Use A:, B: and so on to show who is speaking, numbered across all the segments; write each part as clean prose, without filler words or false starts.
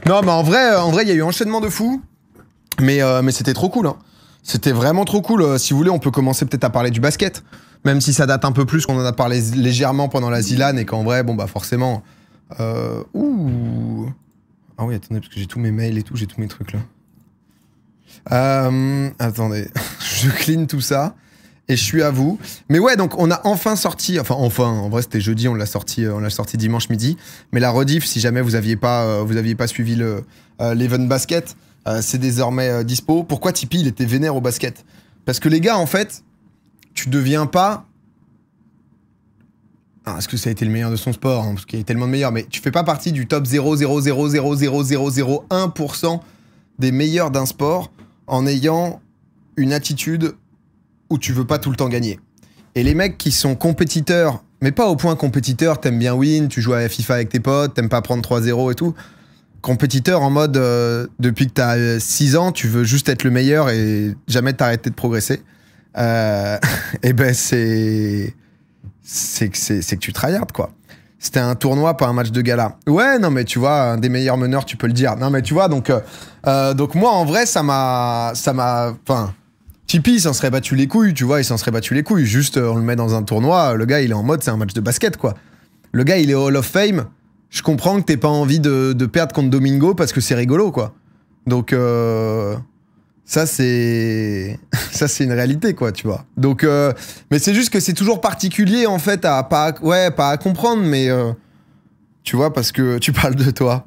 A: Non, mais en vrai, il y a eu enchaînement de fou. Mais c'était trop cool. Hein. C'était vraiment trop cool. Si vous voulez, on peut commencer peut-être à parler du basket. Même si ça date un peu plus, qu'on en a parlé légèrement pendant la Zilan et qu'en vrai, bon bah forcément... Ouh. Ah oui, attendez, parce que j'ai tous mes mails et tout, j'ai tous mes trucs là. Attendez, je clean tout ça et je suis à vous. Mais ouais, donc on a enfin sorti, enfin, en vrai c'était jeudi, on l'a sorti dimanche midi. Mais la rediff, si jamais vous aviez pas suivi l'event basket, c'est désormais dispo. Pourquoi Tipeee il était vénère au basket? Parce que les gars, en fait, tu deviens pas... Ah, est-ce que ça a été le meilleur de son sport hein, parce qu'il y a tellement de meilleurs, mais tu fais pas partie du top 0,000000001% des meilleurs d'un sport en ayant une attitude où tu veux pas tout le temps gagner. Et les mecs qui sont compétiteurs, mais pas au point compétiteur, t'aimes bien win, tu joues à FIFA avec tes potes, t'aimes pas prendre 3-0 et tout. Compétiteur en mode, depuis que t'as 6 ans, tu veux juste être le meilleur et jamais t'arrêter de progresser. Et ben c'est que tu tryhard quoi. C'était un tournoi, pas un match de gala. Ouais, non mais tu vois, un des meilleurs meneurs, tu peux le dire. Non mais tu vois, donc moi en vrai, ça m'a, enfin, Tipeee, il s'en serait battu les couilles, tu vois, il s'en serait battu les couilles. Juste, on le met dans un tournoi, le gars, il est en mode, c'est un match de basket quoi. Le gars, il est Hall of Fame. Je comprends que t'aies pas envie de perdre contre Domingo parce que c'est rigolo quoi. Donc ça c'est une réalité quoi, tu vois. Donc mais c'est juste que c'est toujours particulier en fait à pas à comprendre, mais tu vois, parce que tu parles de toi.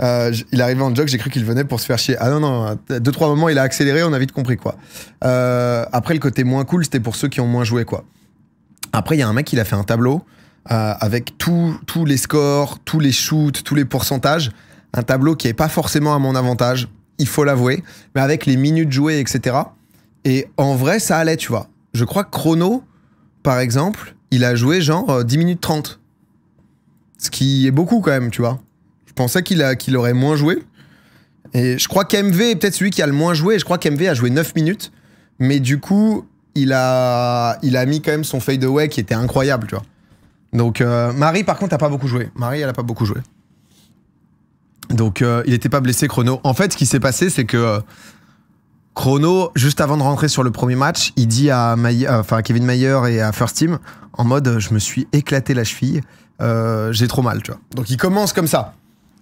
A: Il est arrivé en jog, j'ai cru qu'il venait pour se faire chier. Ah non, 2-3 moments il a accéléré, on a vite compris quoi. Après le côté moins cool, c'était pour ceux qui ont moins joué quoi. Après il y a un mec, il a fait un tableau avec tous les scores, tous les shoots, tous les pourcentages. Un tableau qui est pas forcément à mon avantage, il faut l'avouer, mais avec les minutes jouées, etc. Et en vrai, ça allait, tu vois. Je crois que Chrono, par exemple, il a joué genre 10 minutes 30. Ce qui est beaucoup quand même, tu vois. Je pensais qu'il aurait moins joué. Et je crois qu'MV est peut-être celui qui a le moins joué. Et je crois qu'MV a joué 9 minutes. Mais du coup, il a mis quand même son fadeaway qui était incroyable, tu vois. Donc, Marie, par contre, n'a pas beaucoup joué. Marie, elle a pas beaucoup joué. Donc, il était pas blessé, Chrono. En fait, ce qui s'est passé, c'est que Chrono, juste avant de rentrer sur le premier match, il dit à Kevin Mayer et à First Team, en mode, je me suis éclaté la cheville, j'ai trop mal, tu vois. Donc, il commence comme ça.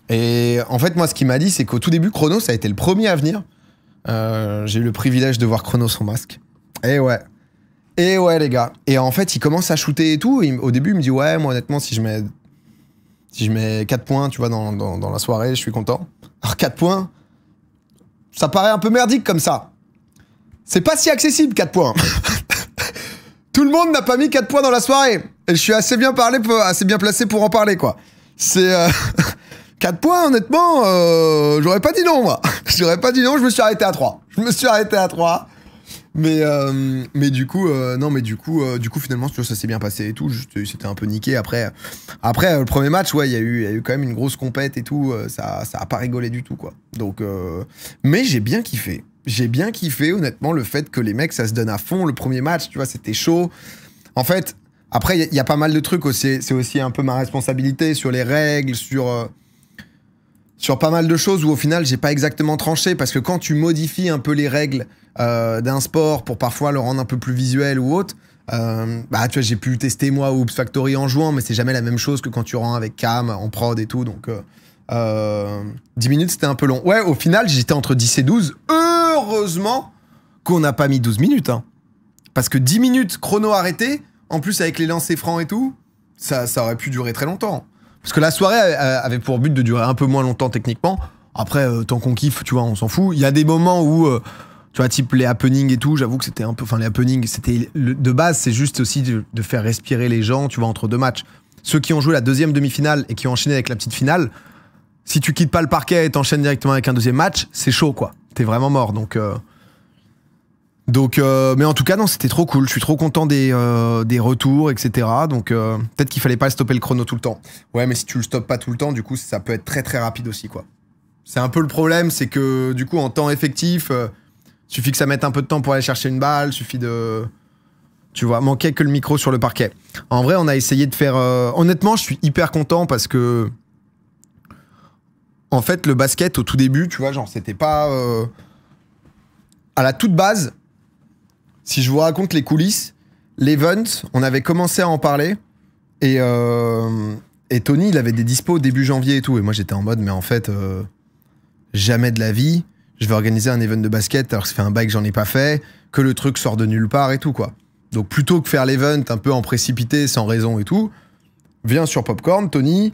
A: Et en fait, moi, ce qu'il m'a dit, c'est qu'au tout début, Chrono, ça a été le premier à venir. J'ai eu le privilège de voir Chrono sans masque. Et ouais, les gars. Et en fait, il commence à shooter et tout. Et au début, il me dit, ouais, moi, honnêtement, si je mets 4 points, tu vois, dans la soirée, je suis content. Alors 4 points, ça paraît un peu merdique comme ça. C'est pas si accessible, 4 points. Tout le monde n'a pas mis 4 points dans la soirée. Et je suis assez bien placé pour en parler, quoi. C'est... 4 points, honnêtement, j'aurais pas dit non, moi. J'aurais pas dit non, je me suis arrêté à 3. Mais du coup, finalement, tu vois, ça s'est bien passé et tout. Juste, c'était un peu niqué. Après, le premier match, ouais, il y a eu quand même une grosse compète et tout. Ça a pas rigolé du tout, quoi. Donc, mais j'ai bien kiffé. J'ai bien kiffé, honnêtement, le fait que les mecs, ça se donne à fond. Le premier match, tu vois, c'était chaud. En fait, après, il y a pas mal de trucs aussi. C'est aussi un peu ma responsabilité sur les règles, sur pas mal de choses où au final j'ai pas exactement tranché, parce que quand tu modifies un peu les règles d'un sport pour parfois le rendre un peu plus visuel ou autre, bah tu vois, j'ai pu tester moi Oops Factory en jouant, mais c'est jamais la même chose que quand tu rends avec Cam en prod et tout, donc 10 minutes c'était un peu long. Ouais, au final j'étais entre 10 et 12. Heureusement qu'on n'a pas mis 12 minutes, hein. Parce que 10 minutes chrono arrêté, en plus avec les lancers francs et tout, ça aurait pu durer très longtemps. Parce que la soirée avait pour but de durer un peu moins longtemps techniquement. Après, tant qu'on kiffe, tu vois, on s'en fout. Il y a des moments où, tu vois, type les happenings et tout, j'avoue que c'était un peu... Enfin, les happenings, c'était... De base, c'est juste aussi de faire respirer les gens, tu vois, entre deux matchs. Ceux qui ont joué la deuxième demi-finale et qui ont enchaîné avec la petite finale, si tu quittes pas le parquet et t'enchaînes directement avec un deuxième match, c'est chaud, quoi. T'es vraiment mort, donc... mais en tout cas, non, c'était trop cool. Je suis trop content des retours, etc. Donc, peut-être qu'il fallait pas stopper le chrono tout le temps. Ouais, mais si tu le stoppes pas tout le temps, du coup, ça peut être très très rapide aussi, quoi. C'est un peu le problème, c'est que du coup, en temps effectif, suffit que ça mette un peu de temps pour aller chercher une balle, suffit de... Tu vois, manquait que le micro sur le parquet. En vrai, on a essayé de faire... Honnêtement, je suis hyper content parce que... En fait, le basket, au tout début, tu vois, genre, c'était pas... À la toute base, si je vous raconte les coulisses, l'event, on avait commencé à en parler, et Tony, il avait des dispos début janvier et tout, et moi, j'étais en mode, mais en fait, jamais de la vie, je vais organiser un event de basket, alors que ça fait un bail que j'en ai pas fait, que le truc sort de nulle part et tout, quoi. Donc, plutôt que faire l'event un peu en précipité, sans raison et tout, viens sur Popcorn, Tony...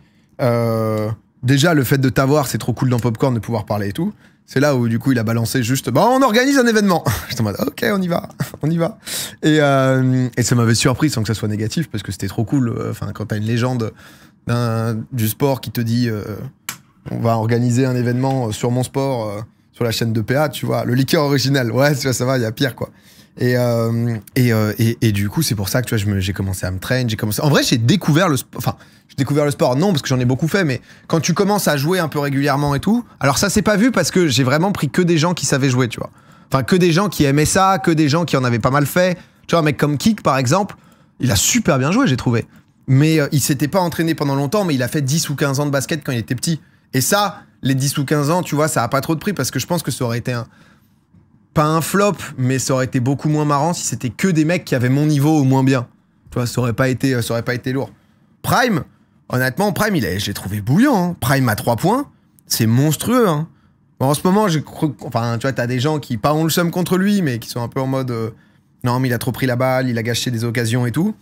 A: déjà, le fait de t'avoir, c'est trop cool dans Popcorn de pouvoir parler et tout. C'est là où, du coup, il a balancé juste... Bah, on organise un événement. J'étais en mode, ok, on y va, on y va. Et ça m'avait surpris sans que ça soit négatif, parce que c'était trop cool. Enfin, quand t'as une légende du sport qui te dit on va organiser un événement sur mon sport, sur la chaîne de PA, tu vois. Le liqueur original, ouais, ça va, il y a pire, quoi. Et du coup, c'est pour ça que tu vois, j'ai commencé à me traîner. En vrai, j'ai découvert le sport. Enfin, j'ai découvert le sport, non, parce que j'en ai beaucoup fait, mais quand tu commences à jouer un peu régulièrement et tout, alors ça s'est pas vu parce que j'ai vraiment pris que des gens qui savaient jouer, tu vois. Enfin, que des gens qui aimaient ça, que des gens qui en avaient pas mal fait. Tu vois, un mec comme Kik, par exemple, il a super bien joué, j'ai trouvé. Mais il s'était pas entraîné pendant longtemps, mais il a fait 10 ou 15 ans de basket quand il était petit. Et ça, les 10 ou 15 ans, tu vois, ça a pas trop de prix parce que je pense que ça aurait été pas un flop, mais ça aurait été beaucoup moins marrant si c'était que des mecs qui avaient mon niveau au moins bien. Tu vois, ça aurait pas été lourd. Prime, honnêtement, Prime, j'ai trouvé bouillant. Hein. Prime à 3 points, c'est monstrueux. Hein. Bon, en ce moment, enfin, tu vois, t'as des gens qui pas ont le seum contre lui, mais qui sont un peu en mode non, mais il a trop pris la balle, il a gâché des occasions et tout.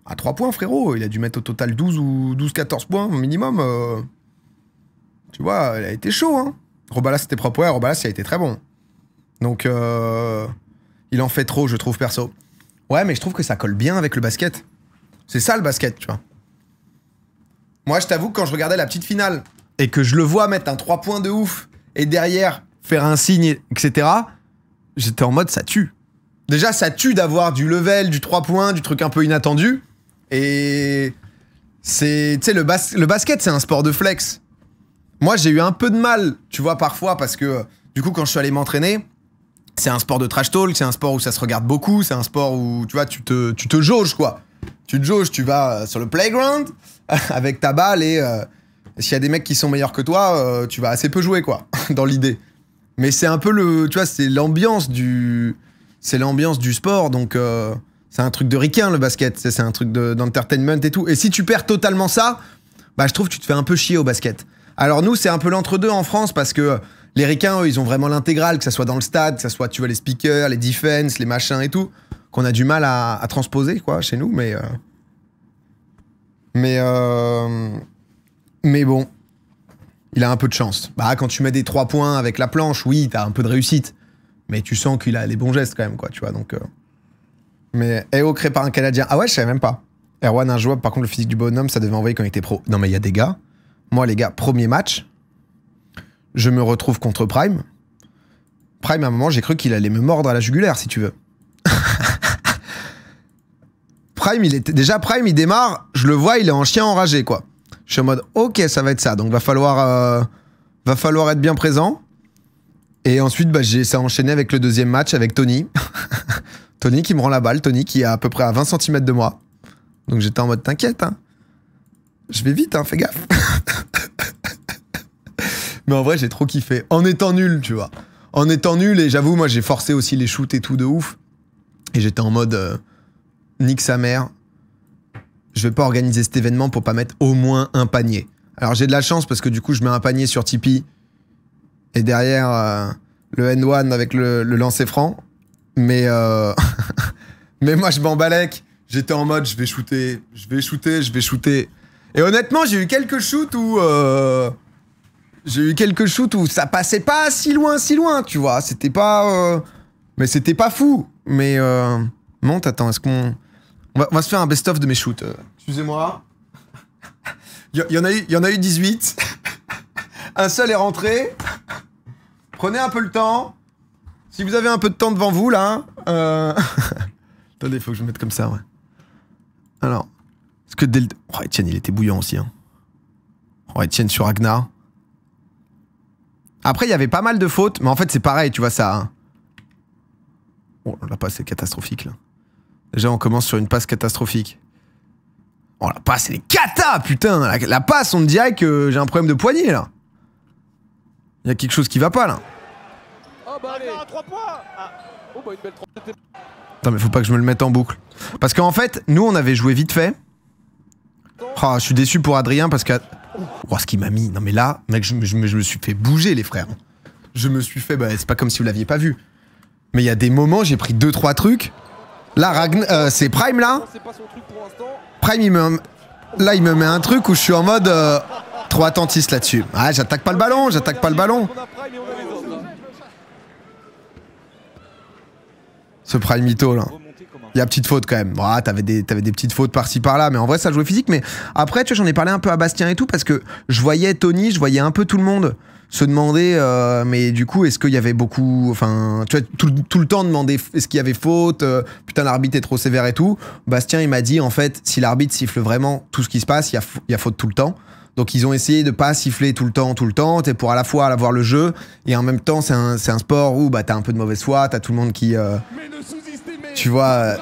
A: À 3 points, frérot, il a dû mettre au total 12 ou 12-14 points minimum. Tu vois, il a été chaud. Hein. Robalas, c'était propre. Ouais, Robalas, il a été très bon. Donc, il en fait trop, je trouve, perso. Ouais, mais je trouve que ça colle bien avec le basket. C'est ça, le basket, tu vois. Moi, je t'avoue que quand je regardais la petite finale et que je le vois mettre un 3 points de ouf et derrière faire un signe, etc., j'étais en mode, ça tue. Déjà, ça tue d'avoir du level, du 3 points, du truc un peu inattendu. Et c'est... Tu sais, le basket, c'est un sport de flex. Moi, j'ai eu un peu de mal, tu vois, parfois, parce que, du coup, quand je suis allé m'entraîner... C'est un sport de trash talk, c'est un sport où ça se regarde beaucoup, c'est un sport où, tu vois, tu te jauges, quoi. Tu te jauges, tu vas sur le playground avec ta balle et s'il y a des mecs qui sont meilleurs que toi, tu vas assez peu jouer, quoi, dans l'idée. Mais c'est un peu tu vois, c'est l'ambiance du sport, donc c'est un truc de ricain, le basket, c'est un truc d'entertainment et tout. Et si tu perds totalement ça, bah, je trouve que tu te fais un peu chier au basket. Alors nous, c'est un peu l'entre-deux en France parce que les ricains, eux, ils ont vraiment l'intégrale, que ça soit dans le stade, que ça soit, tu vois, les speakers, les defense, les machins et tout, qu'on a du mal à transposer, quoi, chez nous, mais bon, il a un peu de chance. Bah, quand tu mets des 3 points avec la planche, oui, t'as un peu de réussite, mais tu sens qu'il a les bons gestes quand même, quoi, tu vois, donc... Mais EO créé par un Canadien, ah ouais, je savais même pas. Erwan, injouable, par contre, le physique du bonhomme, ça devait envoyer quand il était pro. Non, mais il y a des gars, moi, les gars, premier match... Je me retrouve contre Prime. Prime, à un moment, j'ai cru qu'il allait me mordre à la jugulaire, si tu veux. Prime, il démarre, je le vois, il est en chien enragé, quoi. Je suis en mode, ok, ça va être ça. Donc, va falloir être bien présent. Et ensuite, bah, ça a enchaîné avec le deuxième match, avec Tony. Tony qui me rend la balle. Tony qui est à peu près à 20 cm de moi. Donc, j'étais en mode, t'inquiète, hein. Je vais vite, hein, fais gaffe. Mais en vrai, j'ai trop kiffé. En étant nul, tu vois. En étant nul, et j'avoue, moi, j'ai forcé aussi les shoots et tout de ouf. Et j'étais en mode, nique sa mère. Je vais pas organiser cet événement pour pas mettre au moins un panier. Alors, j'ai de la chance parce que du coup, je mets un panier sur Tipeee. Et derrière, le N1 avec le lancer franc. Mais, mais moi, je m'embalèque. J'étais en mode, je vais shooter. Et honnêtement, j'ai eu quelques shoots où... ça passait pas si loin, tu vois. C'était pas... Mais c'était pas fou. Mais... Monte, attends, est-ce qu'on... On va se faire un best-of de mes shoots. Excusez-moi. Il y en a eu 18. Un seul est rentré. Prenez un peu le temps. Si vous avez un peu de temps devant vous, là... Attendez, il faut que je me mette comme ça, ouais. Alors... Est-ce que dès le... Oh, Etienne, il était bouillant aussi, hein. Oh, Etienne sur Ragnar. Après, il y avait pas mal de fautes, mais en fait, c'est pareil, tu vois, ça... Oh, la passe est catastrophique, là. Déjà, on commence sur une passe catastrophique. Oh, la passe, elle est cata, putain. La passe, on me dirait que j'ai un problème de poignet, là. Il y a quelque chose qui va pas là.
B: Oh bah allez, 3 points. Ah. Oh bah une belle 3.
A: Attends mais faut pas que je me le mette en boucle. Parce qu'en fait, nous on avait joué vite fait. Oh, je suis déçu pour Adrien parce que... Oh, ce qu'il m'a mis. Non mais là, mec, je me suis fait bouger les frères. Je me suis fait... Bah, c'est pas comme si vous l'aviez pas vu. Mais il y a des moments, j'ai pris 2-3 trucs. Là, c'est Prime là. Prime, il me met un truc où je suis en mode... trop attentiste là-dessus. Ah, j'attaque pas le ballon, j'attaque pas le ballon. Ce Prime Mytho là. Il y a petite faute quand même. Ah, t'avais des petites fautes par-ci par-là, mais en vrai ça jouait physique. Mais après, tu vois, j'en ai parlé un peu à Bastien et tout parce que je voyais Tony, je voyais un peu tout le monde se demander, mais du coup, est-ce qu'il y avait beaucoup, enfin, tu vois, tout le temps demander, est-ce qu'il y avait faute, putain l'arbitre est trop sévère et tout. Bastien il m'a dit en fait, si l'arbitre siffle vraiment tout ce qui se passe, il y a faute tout le temps. Donc ils ont essayé de pas siffler tout le temps, t'es pour à la fois avoir le jeu et en même temps c'est un sport où bah t'as un peu de mauvaise foi, t'as tout le monde qui, tu vois.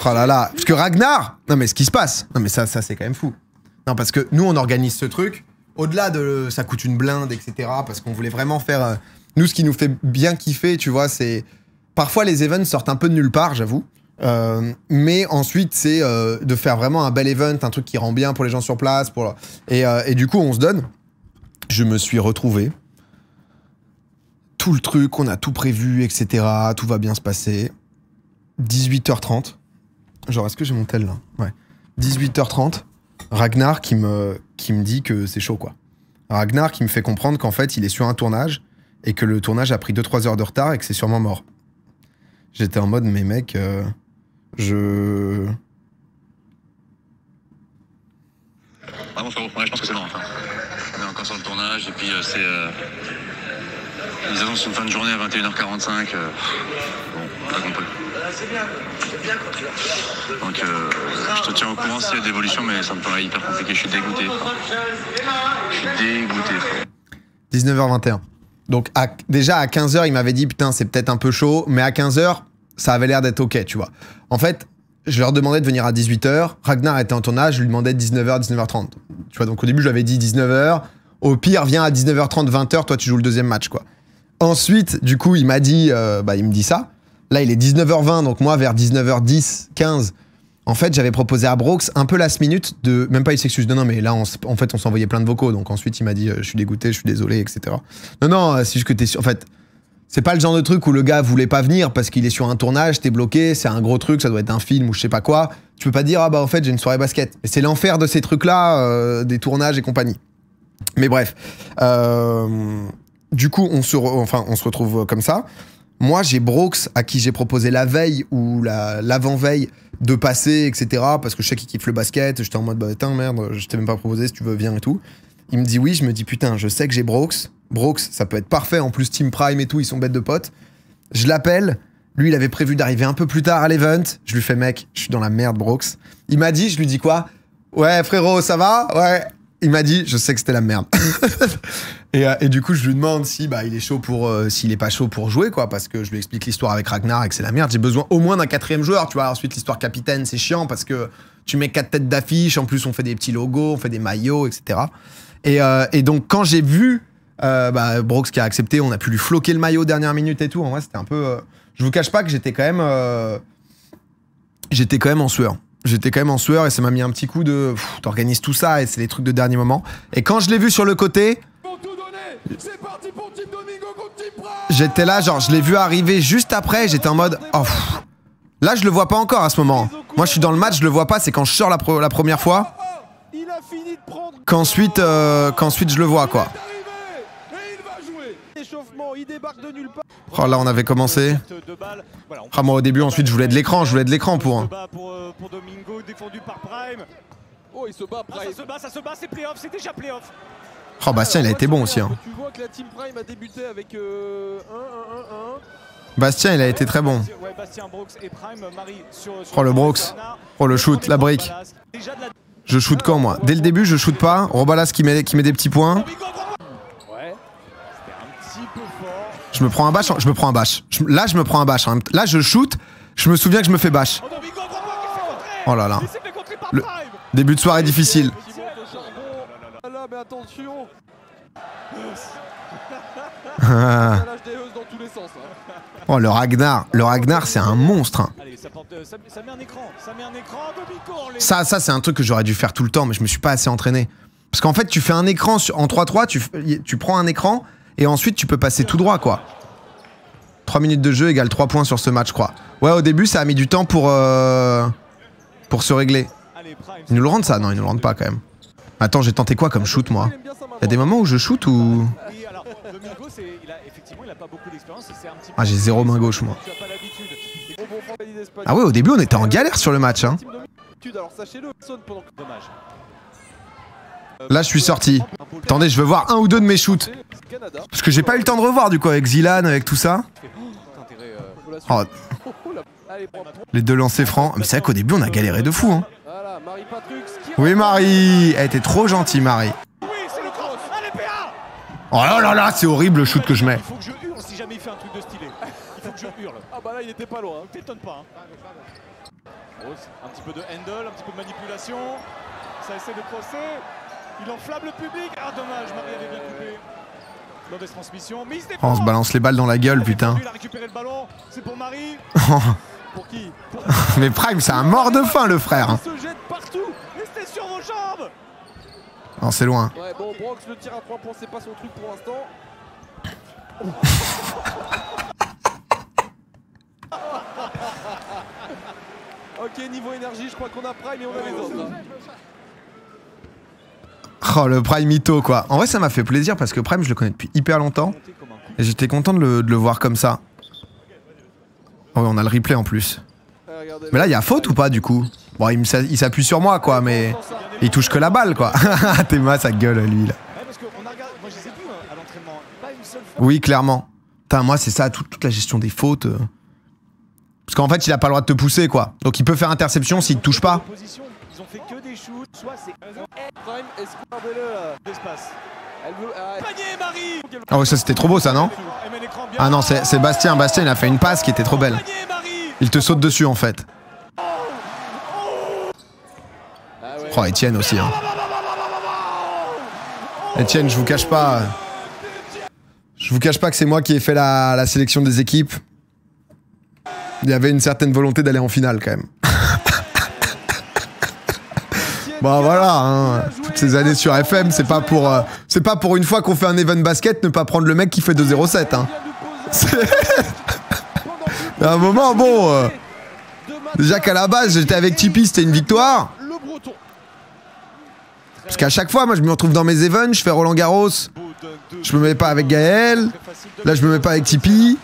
A: Oh là là, parce que Ragnar, non mais ce qui se passe, non mais ça c'est quand même fou. Non parce que nous on organise ce truc, au-delà de ça coûte une blinde etc. Parce qu'on voulait vraiment faire, nous ce qui nous fait bien kiffer, tu vois, c'est parfois les events sortent un peu de nulle part, j'avoue. Mais ensuite c'est de faire vraiment un bel event, un truc qui rend bien pour les gens sur place, et du coup on se donne. Je me suis retrouvé, tout le truc, on a tout prévu, etc. Tout va bien se passer. 18h30. Genre est-ce que j'ai mon tel là? Ouais. 18h30. Ragnar qui me dit que c'est chaud quoi. Ragnar qui me fait comprendre qu'en fait il est sur un tournage et que le tournage a pris 2-3 heures de retard et que c'est sûrement mort. J'étais en mode mais mec,
C: Ah bon frérot, ouais, je pense que c'est bon. Enfin, on est encore sur le tournage et puis ils annoncent une fin de journée à 21h45. Bon, pas compris. Donc je te tiens au courant s'il y a d'évolution, mais ça me paraît hyper compliqué. Je suis dégoûté. Je suis dégoûté.
A: 19h21. Donc déjà à 15h il m'avait dit putain c'est peut-être un peu chaud, mais à 15h ça avait l'air d'être ok, tu vois. En fait, je leur demandais de venir à 18h. Ragnar était en tournage, je lui demandais 19h, 19h30. Tu vois, donc au début, je lui avais dit 19h. Au pire, viens à 19h30, 20h, toi, tu joues le deuxième match, quoi. Ensuite, du coup, il m'a dit, il me dit ça. Là, il est 19h20, donc moi, vers 19h10, 15, en fait, j'avais proposé à Brox un peu last minute de, même pas il s'excuse, non, mais là, en fait, on s'envoyait plein de vocaux. Donc ensuite, il m'a dit, je suis dégoûté, je suis désolé, etc. Non, c'est juste que t'es sûr, en fait, c'est pas le genre de truc où le gars voulait pas venir parce qu'il est sur un tournage, t'es bloqué, c'est un gros truc, ça doit être un film ou je sais pas quoi. Tu peux pas dire, ah bah en fait j'ai une soirée basket. Et c'est l'enfer de ces trucs-là, des tournages et compagnie. Mais bref. Du coup, on se retrouve comme ça. Moi, j'ai Brox à qui j'ai proposé la veille ou l'avant-veille de passer, etc. Parce que je sais qu'il kiffe le basket. J'étais en mode, bah putain, merde, je t'ai même pas proposé, si tu veux, viens et tout. Il me dit oui, je me dis putain, je sais que j'ai Brox. Brox, ça peut être parfait, en plus Team Prime et tout, ils sont bêtes de potes. Je l'appelle, lui il avait prévu d'arriver un peu plus tard à l'event. Je lui fais mec, je suis dans la merde Brox. Il m'a dit, je lui dis quoi? Ouais frérot, ça va? Ouais. Il m'a dit, je sais que c'était la merde. et du coup je lui demande si il est chaud pour, s'il est pas chaud pour jouer quoi, parce que je lui explique l'histoire avec Ragnar et que c'est la merde. J'ai besoin au moins d'un 4e joueur, tu vois. Ensuite l'histoire capitaine c'est chiant parce que tu mets 4 têtes d'affiche, en plus on fait des petits logos, on fait des maillots, etc. Et donc quand j'ai vu Brox qui a accepté, on a pu lui floquer le maillot dernière minute et tout. En vrai, c'était un peu. Je vous cache pas que j'étais quand même en sueur. J'étais quand même en sueur et ça m'a mis un petit coup de. T'organises tout ça et c'est les trucs de dernier moment. Et quand je l'ai vu sur le côté, j'étais là, genre, je l'ai vu arriver juste après. J'étais en mode. Oh, là, je le vois pas encore à ce moment. Moi, je suis dans le match, je le vois pas. C'est quand je sors la première fois qu'ensuite je le vois, quoi. Oh là on avait commencé. Ah moi au début ensuite je voulais de l'écran, pour. Oh Bastien il a été bon aussi hein. Bastien il a été très bon. Oh le Brox. Oh le shoot, la brique. Je shoot quand moi? Dès le début je shoot pas. Robalas qui met des petits points. Je me prends un bâche, Là, je me prends un bâche. Là, je shoot. Je me souviens que je me fais bâche. Oh là là. Le début de soirée difficile. Oh, le Ragnar, c'est un monstre. Hein.
B: Allez, ça met un écran.
A: Ça c'est un truc que j'aurais dû faire tout le temps, mais je me suis pas assez entraîné. Parce qu'en fait, tu fais un écran en 3-3, tu prends un écran, et ensuite tu peux passer tout droit, quoi. 3 minutes de jeu égale 3 points sur ce match, je crois. Ouais, au début, ça a mis du temps pour se régler. Ils nous le rendent ça? Non, ils nous le rendent pas, quand même. Attends, j'ai tenté quoi comme shoot, moi? Y'a des moments où je shoot ou... Ah, j'ai 0 main gauche, moi. Ah ouais, au début, on était en galère sur le match, hein. Là, je suis sorti. Attendez, je veux voir un ou deux de mes shoots. Parce que j'ai pas eu le temps de revoir, du coup, avec Zilan, avec tout ça. Oh. Les deux lancers francs. Mais c'est vrai qu'au début, on a galéré de fou, hein. Oui, Marie. Elle était trop gentille, Marie. Oh là là là, c'est horrible le shoot que je mets.
B: Il faut que je hurle si jamais il fait un truc de stylé. Il faut que je hurle. Ah bah là, il était pas loin. T'étonnes pas. Hein. Un petit peu de handle, un petit peu de manipulation. Ça essaie de crosser. Il enflamme le public. Ah dommage, Marie avait bien coupé. Mauvaise transmission. Mais
A: oh, on se balance les balles dans la gueule, putain.
B: Il a récupéré le ballon. C'est pour Marie. Pour qui?
A: Mais Prime, c'est un mort de faim, le frère.
B: Il se jette partout. Restez sur vos jambes.
A: Non, c'est loin.
D: Ouais, bon, Brox, le tir à 3 points, c'est pas son truc pour l'instant. Ok, niveau énergie, je crois qu'on a Prime et on a les autres.
A: Oh, le Prime Ito, quoi. En vrai, ça m'a fait plaisir parce que Prime, je le connais depuis hyper longtemps. Et j'étais content de le voir comme ça. Oh, on a le replay en plus. Mais là, il y a faute ou pas, du coup? Bon, il s'appuie sur moi, quoi, mais... Il touche que la balle, quoi. Théma, sa gueule, lui, là. Oui, clairement. Putain, moi, c'est ça, toute la gestion des fautes. Parce qu'en fait, il a pas le droit de te pousser, quoi. Donc, il peut faire interception s'il te touche pas.
B: Ils ont fait que des shoots, soit c'est
D: Prime,
B: d'espace.
D: Elle veut...
B: Panier, Marie.
A: Ah ouais, ça, c'était trop beau, ça, non? Ah non, c'est Bastien. Bastien, il a fait une passe qui était trop belle. Il te saute dessus, en fait. Oh, Etienne aussi, hein. Etienne, je vous cache pas... Je vous cache pas que c'est moi qui ai fait la sélection des équipes. Il y avait une certaine volonté d'aller en finale, quand même. Bon, voilà, hein. Toutes ces années sur FM, c'est pas pour une fois qu'on fait un event basket ne pas prendre le mec qui fait 2-0-7, hein. À un moment, bon... déjà qu'à la base, j'étais avec Tipeee, c'était une victoire. Parce qu'à chaque fois, moi, je me retrouve dans mes events, je fais Roland Garros. Je me mets pas avec Gaël. Là, je me mets pas avec Tipeee.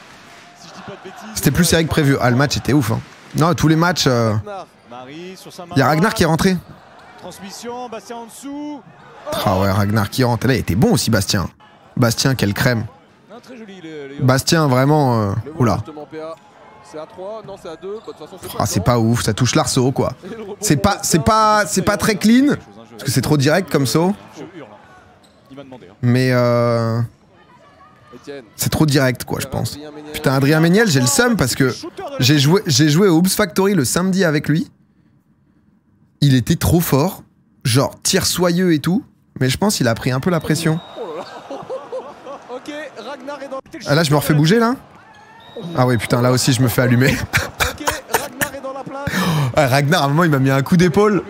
A: C'était plus serré que prévu. Ah, le match était ouf, hein. Non, tous les matchs... Il y a Ragnar qui est rentré.
B: Transmission, Bastien en dessous.
A: Ah ouais, Ragnar qui rentre. Là, il était bon aussi, Bastien. Bastien, quelle crème. Bastien, vraiment... Oula.
D: C'est à 3, non c'est à 2.
A: Ah, c'est pas ouf, ça touche l'arceau, quoi. C'est pas très clean. Parce que c'est trop direct comme saut. Mais c'est trop direct, quoi, je pense. Putain, Adrien Méniel, j'ai le seum parce que j'ai joué au Oops Factory le samedi avec lui. Il était trop fort. Genre, tir soyeux et tout. Mais je pense qu'il a pris un peu la pression. Ah, là, je me refais bouger, là? Ah oui, putain, là aussi, je me fais allumer. Ouais, Ragnar, à un moment, il m'a mis un coup d'épaule.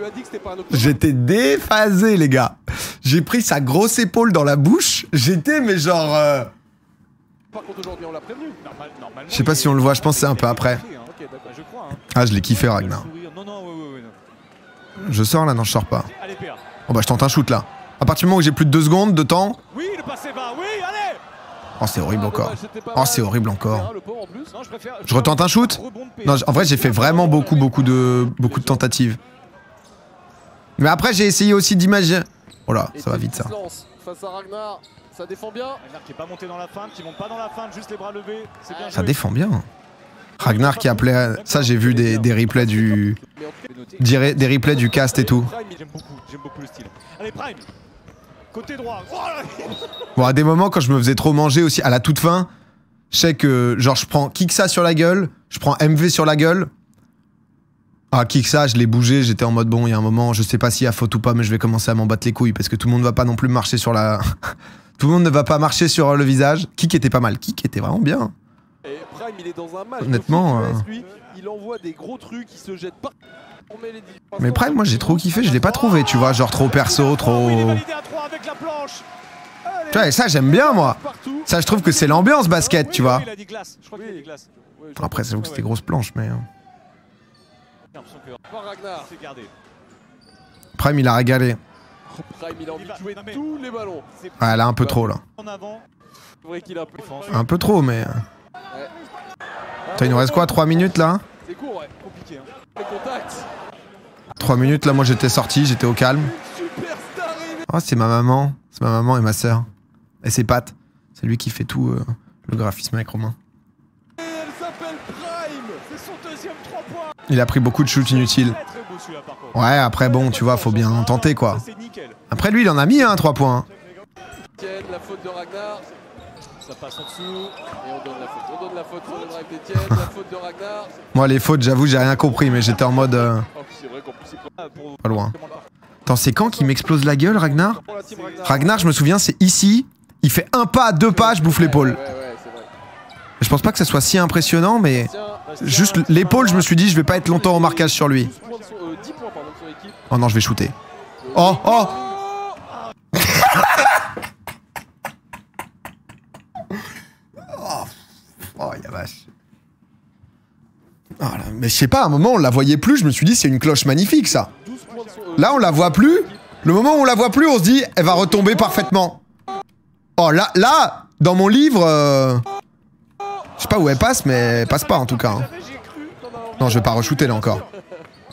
A: J'étais déphasé, les gars. J'ai pris sa grosse épaule dans la bouche. J'étais, mais genre... Je sais pas si on le voit, je pense que c'est un peu après. Ah, je l'ai kiffé, Ragnar. Je sors, là? Non, je sors pas. Oh bah, je tente un shoot, là. À partir du moment où j'ai plus de 2 secondes de temps... Oh, c'est horrible encore. Oh, c'est horrible encore. Je retente un shoot? Non, en vrai, j'ai fait vraiment beaucoup de tentatives. Mais après, j'ai essayé aussi d'imaginer... Oh là, ça va vite, ça. Ça défend bien. Ragnar qui appelait... Ça, j'ai vu des replays du... Des replays du cast et tout.
B: J'aime beaucoup le style. Allez, Prime. Côté droit.
A: Bon, à des moments, quand je me faisais trop manger aussi, à la toute fin, je sais que, genre, je prends Kiksa sur la gueule, je prends MV sur la gueule. Ah, Kiksa, je l'ai bougé, j'étais en mode, bon, il y a un moment, je sais pas s'il y a faute ou pas, mais je vais commencer à m'en battre les couilles, parce que tout le monde va pas non plus marcher sur la... Tout le monde ne va pas marcher sur le visage. Kick était pas mal. Kick était vraiment bien.
D: Et Prime, il est dans un match.
A: Honnêtement,
D: lui, il envoie des gros trucs, il se jette pas.
A: Mais Prime, moi j'ai trop kiffé, je l'ai pas trouvé, tu vois, genre trop perso, trop... Tu vois, et ça j'aime bien moi. Ça je trouve que c'est l'ambiance basket, tu vois. Après j'avoue que c'était grosse planche, mais... Prime il a régalé.
D: Prime, il a envie de jouer tous les ballons.
A: Ouais, là un peu trop là. Un peu trop, mais... Putain, il nous reste quoi, 3 minutes là?
D: C'est court, ouais, compliqué.
A: 3 minutes là, moi j'étais sorti, j'étais au calme. Oh, c'est ma maman. C'est ma maman et ma soeur. Et ses pattes. C'est lui qui fait tout le graphisme avec Romain.
D: Elle s'appelle Prime. C'est son deuxième 3 points.
A: Il a pris beaucoup de shoots inutiles. Ouais, après bon, tu vois, faut bien tenter quoi. Après lui, il en a mis 3 points.
D: La faute de Ragnar. Ça passe en dessous. Et on donne la faute. On donne la faute sur le drive d'Etienne. La faute de Ragnar.
A: Moi, les fautes, j'avoue, j'ai rien compris, mais j'étais en mode...
D: C'est vrai qu'en plus,
A: pas loin. Attends, c'est quand qu'il m'explose la gueule, Ragnar? Ragnar, je me souviens, c'est ici. Il fait 1 pas, 2 pas, je bouffe l'épaule.
D: Ouais, c'est vrai.
A: Je pense pas que ça soit si impressionnant, mais... Juste l'épaule, je me suis dit, je vais pas être longtemps au marquage sur lui.
D: 10 points, pardon, sur l'équipe.
A: Oh non, je vais shooter. Oh, oh. Oh, la vache. Oh là, mais je sais pas, à un moment, on la voyait plus, je me suis dit, c'est une cloche magnifique, ça. Là, on la voit plus. Le moment où on la voit plus, on se dit, elle va retomber parfaitement. Oh, là, dans mon livre... Je sais pas où elle passe, mais elle passe pas, en tout cas. Hein. Non, je vais pas re-shooter, là, encore.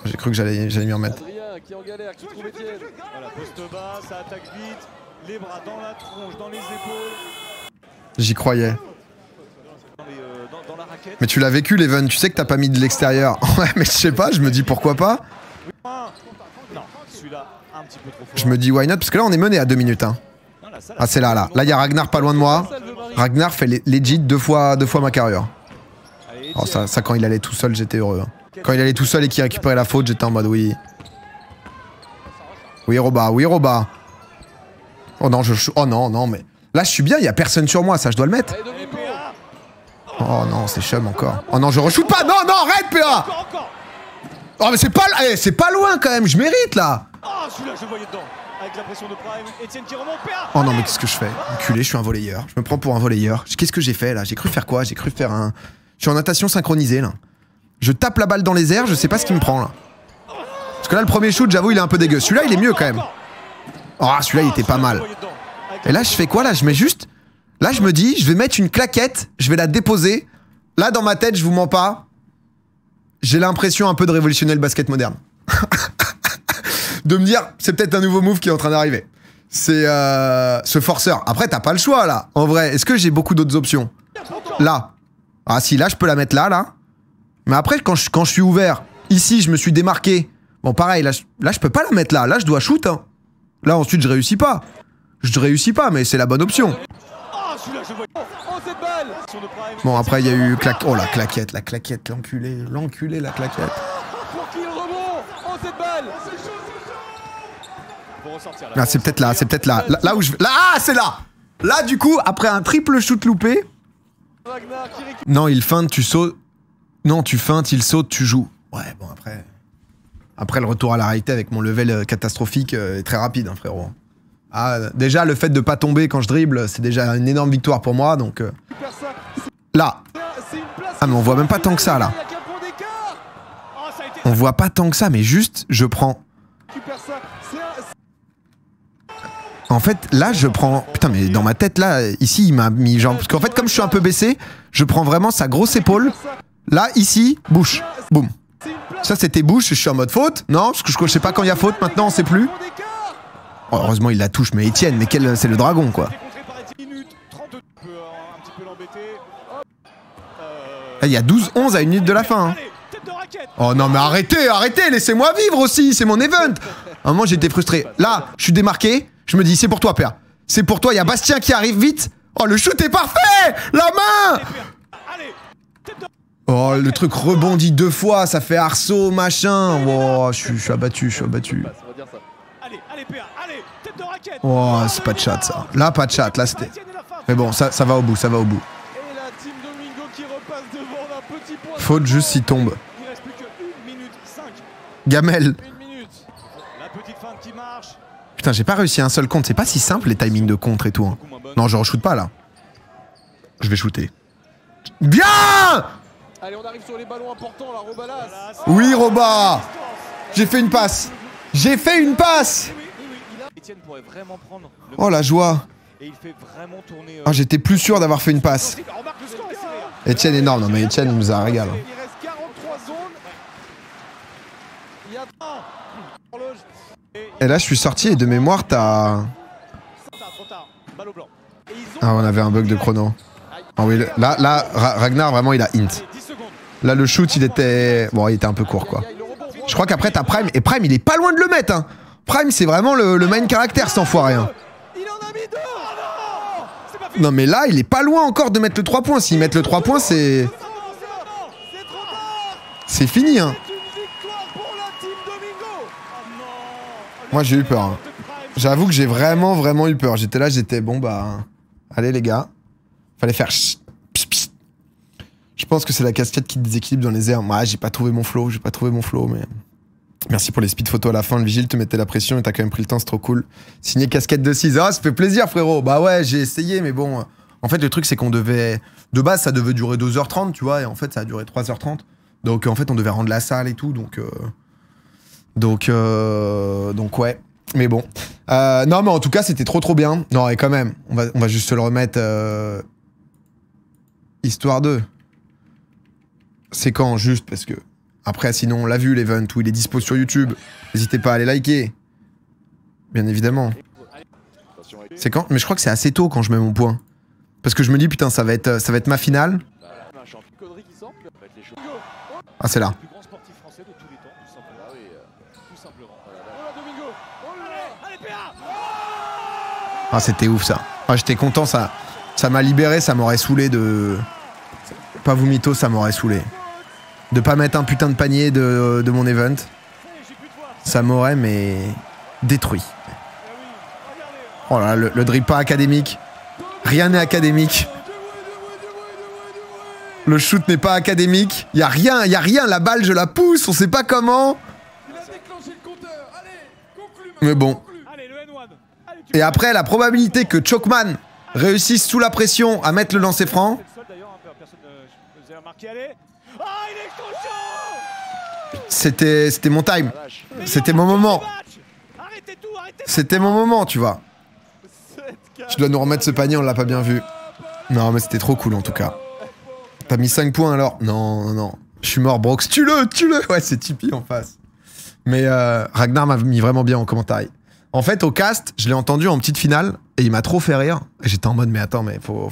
A: J'ai cru que j'allais m'y remettre.
D: Qui est en galère, qui trouve Etienne.
B: Voilà, poste bas, ça attaque vite. Les bras dans la tronche, dans les épaules.
A: J'y croyais.
B: Dans la raquette.
A: Mais tu l'as vécu, Leven, tu sais que t'as pas mis de l'extérieur. Ouais, mais je sais pas, je me dis pourquoi pas.
B: Non, celui-là, un petit peu trop fort.
A: Je me dis why not, parce que là, on est mené à 2 minutes. Hein. Ah, c'est là, là. Là, il y a Ragnar pas loin de moi. Ragnar fait legit 2 fois ma carrure. Oh, ça, quand il allait tout seul, j'étais heureux. Hein. Quand il allait tout seul et qu'il récupérait la faute, j'étais en mode oui. Oui, Roba, oui, Roba. Oh non, oh non, non, mais... Là, je suis bien, il y a personne sur moi, ça, je dois le mettre. Oh non, c'est chum encore. Oh non, je re-shoot pas. Non, non, arrête, PA. Oh, mais c'est pas loin, quand même, je mérite, là.
B: Ah, celui-là, je le voyais dedans. Avec la pression de Prime, Etienne qui remonte, PA.
A: Oh non, mais qu'est-ce que je fais? Enculé, je suis un volleyeur. Je me prends pour un volleyeur. Qu'est-ce que j'ai fait, là? J'ai cru faire quoi? J'ai cru faire un... Je suis en natation synchronisée, là. Je tape la balle dans les airs, je sais pas ce qui me prend, là. Parce que là, le premier shoot, j'avoue, il est un peu dégueu. Celui-là, il est mieux, quand même. Oh, celui-là, il était pas mal. Et là, je fais quoi, là? Je mets juste... Là, je me dis, je vais mettre une claquette, je vais la déposer. Là, dans ma tête, je vous mens pas. J'ai l'impression un peu de révolutionner le basket moderne. De me dire, c'est peut-être un nouveau move qui est en train d'arriver. C'est ce forceur. Après, t'as pas le choix, là. En vrai, est-ce que j'ai beaucoup d'autres options? Là. Ah si, là, je peux la mettre là, là. Mais après, quand je suis ouvert, ici, je me suis démarqué. Bon, pareil, là, je peux pas la mettre là. Là, je dois shoot, hein. Là, ensuite, je réussis pas. Je réussis pas, mais c'est la bonne option. Bon, après, il y a eu oh, la claquette, l'enculé, la claquette.
D: Pour qui le rebond? Oh, cette balle.
A: Ah, c'est peut-être là, c'est peut-être là. Là où je... Là, ah, c'est là. Là, du coup, après un triple shoot loupé... Non, il feinte, tu sautes... Non, tu feintes, il saute, tu joues. Ouais, bon, après... Après, le retour à la réalité avec mon level catastrophique est très rapide, hein, frérot. Ah, déjà, le fait de pas tomber quand je dribble, c'est déjà une énorme victoire pour moi, donc... Là. Ah, mais on voit même pas tant que ça, là. On voit pas tant que ça, mais juste, je prends... En fait, là, je prends... Putain, mais dans ma tête, là, ici, il m'a mis genre... Parce qu'en fait, comme je suis un peu baissé, je prends vraiment sa grosse épaule. Là, ici, bouche. Boum. Ça, c'était bouche, je suis en mode faute. Non, parce que je sais pas quand il y a faute, maintenant, on sait plus. Oh, heureusement, il la touche, mais Etienne, mais c'est le dragon, quoi. Il y a 12-11 à 1 minute de la fin. Hein. Oh non, mais arrêtez, arrêtez, laissez-moi vivre aussi, c'est mon event. À un moment, j'étais frustré. Là, je suis démarqué, je me dis, c'est pour toi, père. C'est pour toi, il y a Bastien qui arrive vite. Oh, le shoot est parfait. La main. Oh, le truc rebondit 2 fois, ça fait arceau, machin. Oh, je suis abattu, je suis abattu.
B: Allez, allez, PA, allez, tête de raquette. raquette.
A: Oh, c'est pas de chat ça. Là, pas de chat. Là, c'était. Mais bon, ça va au bout, ça va au bout.
D: Et la team Domingo qui repasse devant d'un petit point.
A: Faute juste s'il tombe.
B: Il reste plus que 1 minute 5.
A: Gamel.
D: 1 minute.
B: La petite feinte qui marche.
A: Putain, j'ai pas réussi un seul contre. C'est pas si simple les timings de contre et tout. Hein. Non, je re-shoot pas là. Je vais shooter. Bien!
D: Allez, on arrive sur les ballons importants, la Robalas.
A: Oui, Roba! J'ai fait une passe. J'ai fait une passe!
B: Etienne pourrait vraiment prendre le
A: Oh la joie.
B: et il fait vraiment tourner.
A: Oh, j'étais plus sûr d'avoir fait une passe.
B: Remarque le score est serré.
A: Etienne énorme. Non mais Etienne il nous a régalé.
D: Il reste 43 zones. Il y a horloge.
A: Et là, je suis sorti et de mémoire, t'as.
B: Trop tard. Balle au blanc. Et ils ont
A: Ah, on avait un bug de chrono. Ah oui, là, Ragnar, vraiment, il a int.
B: 10 secondes.
A: Là, le shoot, il était. Bon, il était un peu court, quoi. Je crois qu'après, t'as Prime. Et Prime, il est pas loin de le mettre, hein. Prime, c'est vraiment le main caractère, cet enfoiré, hein.
D: Il en a mis 2.
B: C'est pas fini.
A: Non, mais là, il est pas loin encore de mettre le 3 points. S'ils mettent le 3 points, c'est.
D: C'est trop tard.
A: C'est fini, hein.
D: C'est une victoire pour la team Domingo.
A: Moi, j'ai eu peur. Hein. J'avoue que j'ai vraiment eu peur. J'étais là, j'étais bon, bah. Allez, les gars. Fallait faire. Psst. Je pense que c'est la casquette qui déséquilibre dans les airs. Moi, j'ai pas trouvé mon flow, mais. Merci pour les speed photos à la fin. Le vigile te mettait la pression et t'as quand même pris le temps, c'est trop cool. Signé casquette de 6. Ah, ça fait plaisir, frérot. Bah ouais, j'ai essayé, mais bon. En fait, le truc, c'est qu'on devait. De base, ça devait durer 2h30, tu vois, et en fait, ça a duré 3h30. Donc, en fait, on devait rendre la salle et tout, donc. Donc, ouais. Mais bon. Non, mais en tout cas, c'était trop bien. Non, et quand même, on va juste se le remettre. Histoire 2. C'est quand, juste, parce que. Après, sinon, on l'a vu, l'event, où il est dispo sur YouTube. N'hésitez pas à aller liker. Bien évidemment. C'est quand? Mais je crois que c'est assez tôt quand je mets mon point. Parce que je me dis, putain, ça va être ma finale.
D: Connerie qui semble.
A: Ah, c'est là.
B: Le plus grand sportif français de tous les temps, tout simplement.
D: Ah oui.
B: Tout simplement.
D: Oh là, Domingo. Oh là.
B: Allez, PA.
A: Ah, c'était ouf, ça. Ah, j'étais content, ça m'a libéré, ça m'aurait saoulé de... Pas vous mytho, ça m'aurait saoulé. De pas mettre un putain de panier de mon event. Ça m'aurait, mais... détruit. Oh là, le drip pas académique. Rien n'est académique. Le shoot n'est pas académique. Y a rien. La balle, je la pousse, on sait pas comment.
D: Il a déclenché le compteur. Allez, conclue.
A: Mais bon.
B: Allez, le N1. Allez, tu
A: Et après, la probabilité que Chokman réussisse sous la pression à mettre le lancer franc...
B: C'est le seul d'ailleurs, hein, personne ne faisait remarquer. Allez. Ah, il est extension.
A: C'était mon time. C'était mon moment.
B: Arrêtez tout, arrêtez.
A: C'était mon moment, tu vois. Tu dois nous remettre ce panier, on l'a pas bien vu. Non, mais c'était trop cool en tout cas. T'as mis 5 points alors? Non. Je suis mort, Brox. Tue-le. Ouais, c'est Tipeee en face. Mais Ragnar m'a mis vraiment bien en commentaire. En fait, au cast, je l'ai entendu en petite finale et il m'a trop fait rire. Et j'étais en mode, mais attends, mais faut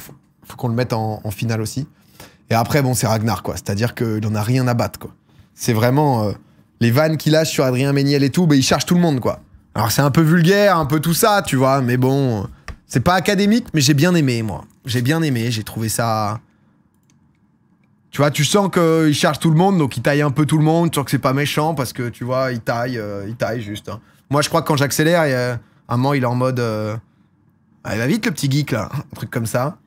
A: qu'on le mette en finale aussi. Et après, bon, c'est Ragnar, quoi. C'est-à-dire qu'il en a rien à battre, quoi. C'est vraiment les vannes qu'il lâche sur Adrien Méniel et tout, bah, il charge tout le monde, quoi. Alors, c'est un peu vulgaire, un peu tout ça, tu vois, mais bon, c'est pas académique, mais j'ai bien aimé, moi. J'ai bien aimé, j'ai trouvé ça... Tu vois, tu sens qu'il charge tout le monde, donc il taille un peu tout le monde, tu sens que c'est pas méchant, parce que, tu vois, il taille juste. Hein. Moi, je crois que quand j'accélère, un moment, il est en mode... il va vite, le petit geek, là. Un truc comme ça.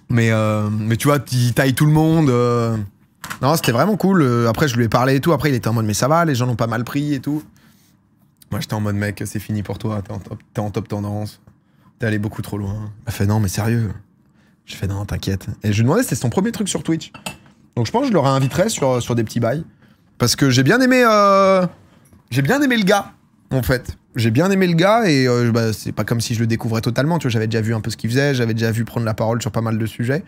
A: Mais tu vois, il taille tout le monde. Non, c'était vraiment cool. Après, je lui ai parlé et tout. Après, il était en mode, mais ça va, les gens l'ont pas mal pris et tout. Moi, j'étais en mode, mec, c'est fini pour toi. T'es en top tendance. T'es allé beaucoup trop loin. Il a fait, non, mais sérieux. Je fais, non, t'inquiète. Et je lui demandais, c'était son premier truc sur Twitch. Donc, je pense que je le réinviterai sur des petits bails. Parce que j'ai bien aimé le gars, en fait. J'ai bien aimé le gars et bah, c'est pas comme si je le découvrais totalement. Tu vois, j'avais déjà vu un peu ce qu'il faisait, j'avais déjà vu prendre la parole sur pas mal de sujets.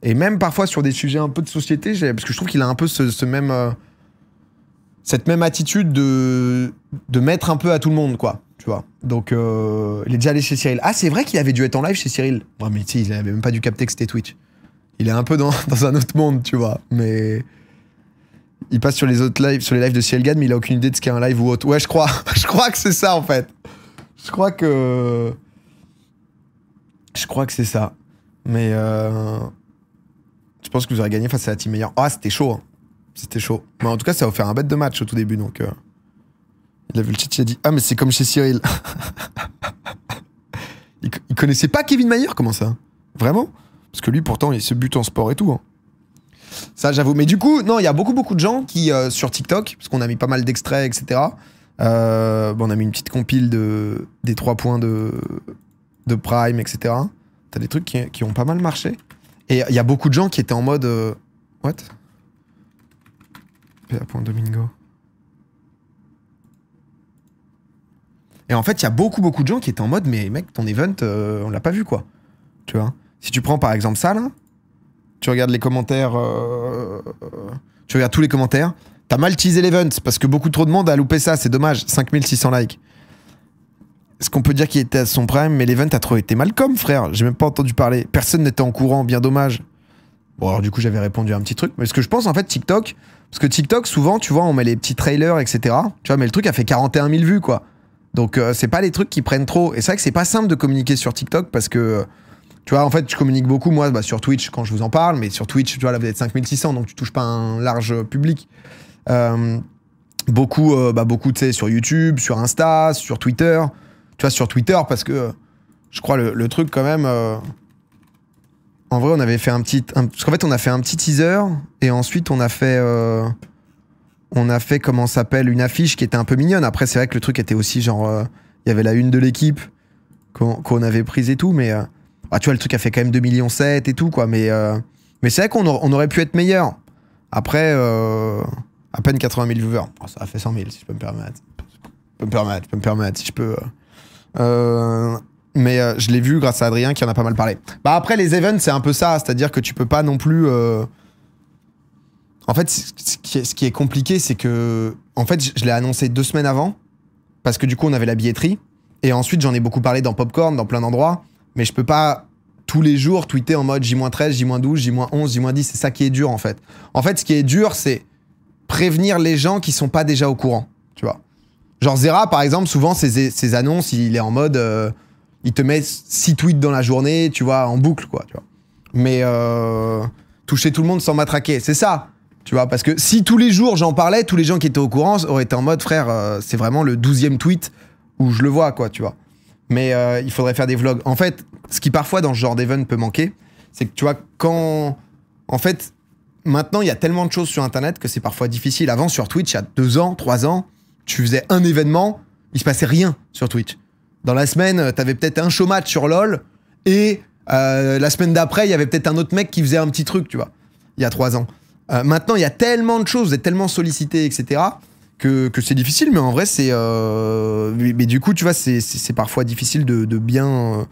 A: Et même parfois sur des sujets un peu de société, parce que je trouve qu'il a un peu cette même attitude de mettre un peu à tout le monde, quoi. Tu vois. Donc, il est déjà allé chez Cyril. Ah, c'est vrai qu'il avait dû être en live chez Cyril. Ouais, mais tu sais, il avait même pas dû capter que c'était Twitch. Il est un peu dans un autre monde, tu vois. Mais... il passe sur les autres lives, sur les lives de Cyril Gann, mais il a aucune idée de ce qu'est un live ou autre. Ouais, je crois. Je crois que c'est ça, en fait. Je crois que c'est ça. Mais je pense que vous aurez gagné face à la team meilleure. Ah, c'était chaud. Hein. C'était chaud. Mais en tout cas, ça a offert un bête de match au tout début, donc Il a vu le chat, il a dit « Ah, mais c'est comme chez Cyril. » Il connaissait pas Kevin Mayer, comment ça? Vraiment? Parce que lui, pourtant, il se bute en sport et tout. Hein. Ça, j'avoue. Mais du coup, non, il y a beaucoup de gens qui, sur TikTok, parce qu'on a mis pas mal d'extraits, etc. Bon, on a mis une petite compile des 3 points de Prime, etc. T'as des trucs qui ont pas mal marché. Et il y a beaucoup de gens qui étaient en mode... what? PA.Domingo. Et en fait, il y a beaucoup de gens qui étaient en mode, mais mec, ton event, on l'a pas vu, quoi. Tu vois? Si tu prends par exemple ça, là, tu regardes les commentaires, tu regardes tous les commentaires, t'as mal teasé l'event, parce que beaucoup trop de monde a loupé ça, c'est dommage, 5600 likes. Est-ce qu'on peut dire qu'il était à son prime, mais l'event a trop été mal comme, frère? J'ai même pas entendu parler. Personne n'était en courant, bien dommage. Bon, alors du coup, j'avais répondu à un petit truc. Mais ce que je pense, en fait, TikTok, parce que TikTok, souvent, tu vois, on met les petits trailers, etc. Tu vois, mais le truc a fait 41 000 vues, quoi. Donc, c'est pas les trucs qui prennent trop. Et c'est vrai que c'est pas simple de communiquer sur TikTok parce que, tu vois, en fait, je communique beaucoup, moi, sur Twitch quand je vous en parle, mais sur Twitch, tu vois, là, vous êtes 5600, donc tu touches pas un large public. Beaucoup, tu sais, sur YouTube, sur Insta, sur Twitter. Tu vois, sur Twitter, parce que je crois le truc, quand même. En vrai, on avait fait parce qu'en fait, on a fait un petit teaser et ensuite, on a fait, comment ça s'appelle, une affiche qui était un peu mignonne. Après, c'est vrai que le truc était aussi genre, il y avait la une de l'équipe qu'on avait prise et tout, mais tu vois, le truc a fait quand même 2,7 millions et tout, quoi. Mais c'est vrai qu'on aurait pu être meilleur. Après, à peine 80 000 viewers. Oh, ça a fait 100 000, si je peux me permettre. Je peux me permettre, si je peux. Mais je l'ai vu grâce à Adrien qui en a pas mal parlé. Bah après, les events, c'est un peu ça. C'est-à-dire que tu peux pas non plus... En fait, ce qui est compliqué, c'est que... En fait, je l'ai annoncé 2 semaines avant. Parce que du coup, on avait la billetterie. Et ensuite, j'en ai beaucoup parlé dans Popcorn, dans plein d'endroits. Mais je peux pas tous les jours tweeter en mode J-13, J-12, J-11, J-10. C'est ça qui est dur, en fait. En fait, ce qui est dur, c'est prévenir les gens qui sont pas déjà au courant. Tu vois. Genre Zera, par exemple, souvent, ses annonces, il est en mode... il te met 6 tweets dans la journée, tu vois, en boucle, quoi, tu vois. Mais toucher tout le monde sans matraquer, c'est ça, tu vois, parce que si tous les jours j'en parlais, tous les gens qui étaient au courant auraient été en mode, frère, c'est vraiment le 12e tweet où je le vois, quoi, tu vois. Mais il faudrait faire des vlogs. En fait, ce qui parfois dans ce genre d'event peut manquer, c'est que, tu vois, quand... En fait, maintenant, il y a tellement de choses sur Internet que c'est parfois difficile. Avant, sur Twitch, il y a 2 ans, 3 ans, tu faisais un événement, il se passait rien sur Twitch. Dans la semaine, t'avais peut-être un showmatch sur LoL et la semaine d'après, il y avait peut-être un autre mec qui faisait un petit truc, tu vois, il y a 3 ans. Maintenant, il y a tellement de choses, vous êtes tellement sollicité, etc., que c'est difficile, mais en vrai, c'est... Mais du coup, tu vois, c'est parfois difficile de bien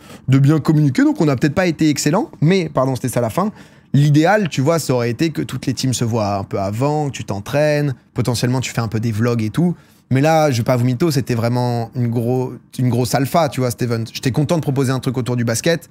A: communiquer, donc on n'a peut-être pas été excellent, mais, pardon, c'était ça la fin. L'idéal, tu vois, ça aurait été que toutes les teams se voient un peu avant, que tu t'entraînes, potentiellement tu fais un peu des vlogs et tout. Mais là, je vais pas vous mytho, c'était vraiment une grosse alpha, tu vois, cet event. J'étais content de proposer un truc autour du basket.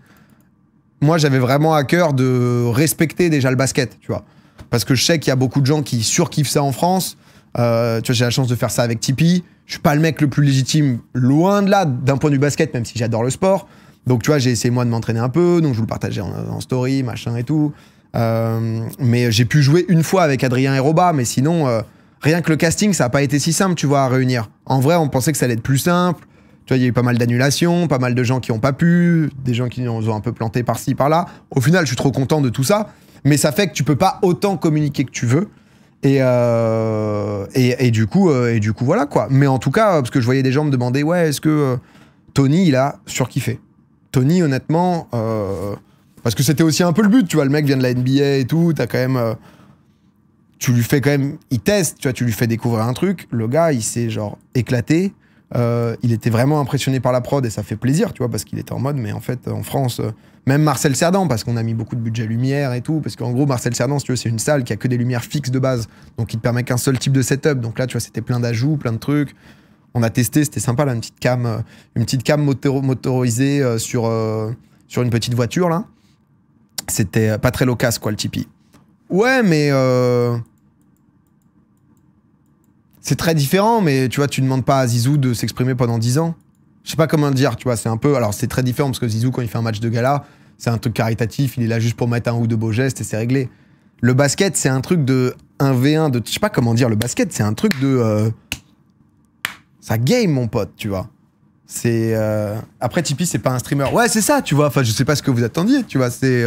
A: Moi, j'avais vraiment à cœur de respecter déjà le basket, tu vois. Parce que je sais qu'il y a beaucoup de gens qui surkiffent ça en France. Tu vois, j'ai la chance de faire ça avec Tipeee. Je suis pas le mec le plus légitime, loin de là, d'un point de vue basket, même si j'adore le sport. Donc, tu vois, j'ai essayé, moi, de m'entraîner un peu. Donc, je vous le partageais en story, machin et tout. Mais j'ai pu jouer une fois avec Adrien et Roba, mais sinon... rien que le casting, ça n'a pas été si simple, tu vois, à réunir. En vrai, on pensait que ça allait être plus simple. Tu vois, il y a eu pas mal d'annulations, pas mal de gens qui n'ont pas pu, des gens qui nous ont un peu planté par-ci, par-là. Au final, je suis trop content de tout ça. Mais ça fait que tu peux pas autant communiquer que tu veux. Et du coup, voilà, quoi. Mais en tout cas, parce que je voyais des gens me demander, ouais, est-ce que Tony, il a surkiffé? Tony, honnêtement, parce que c'était aussi un peu le but, tu vois, le mec vient de la NBA et tout, t'as quand même... tu lui fais quand même, il teste, tu vois, tu lui fais découvrir un truc, le gars, il s'est genre éclaté, il était vraiment impressionné par la prod et ça fait plaisir, tu vois, parce qu'il était en mode, mais en fait, en France, même Marcel Cerdan, parce qu'on a mis beaucoup de budget lumière et tout, parce qu'en gros, Marcel Cerdan, si tu veux, c'est une salle qui a que des lumières fixes de base, donc il te permet qu'un seul type de setup, donc là, tu vois, c'était plein d'ajouts, plein de trucs. On a testé, c'était sympa, là, une petite cam motorisée sur une petite voiture, là. C'était pas très loquace, quoi, le Tipeee. Ouais, mais... c'est très différent, mais tu vois, tu demandes pas à Zizou de s'exprimer pendant 10 ans. Je sais pas comment le dire, tu vois, c'est un peu... Alors, c'est très différent, parce que Zizou, quand il fait un match de gala, c'est un truc caritatif, il est là juste pour mettre un ou deux beaux gestes et c'est réglé. Le basket, c'est un truc de 1v1, de... Je sais pas comment dire, le basket, c'est un truc de... Ça game, mon pote, tu vois. C'est... Après, Tipeee, c'est pas un streamer. Ouais, c'est ça, tu vois. Enfin, je sais pas ce que vous attendiez, tu vois. C'est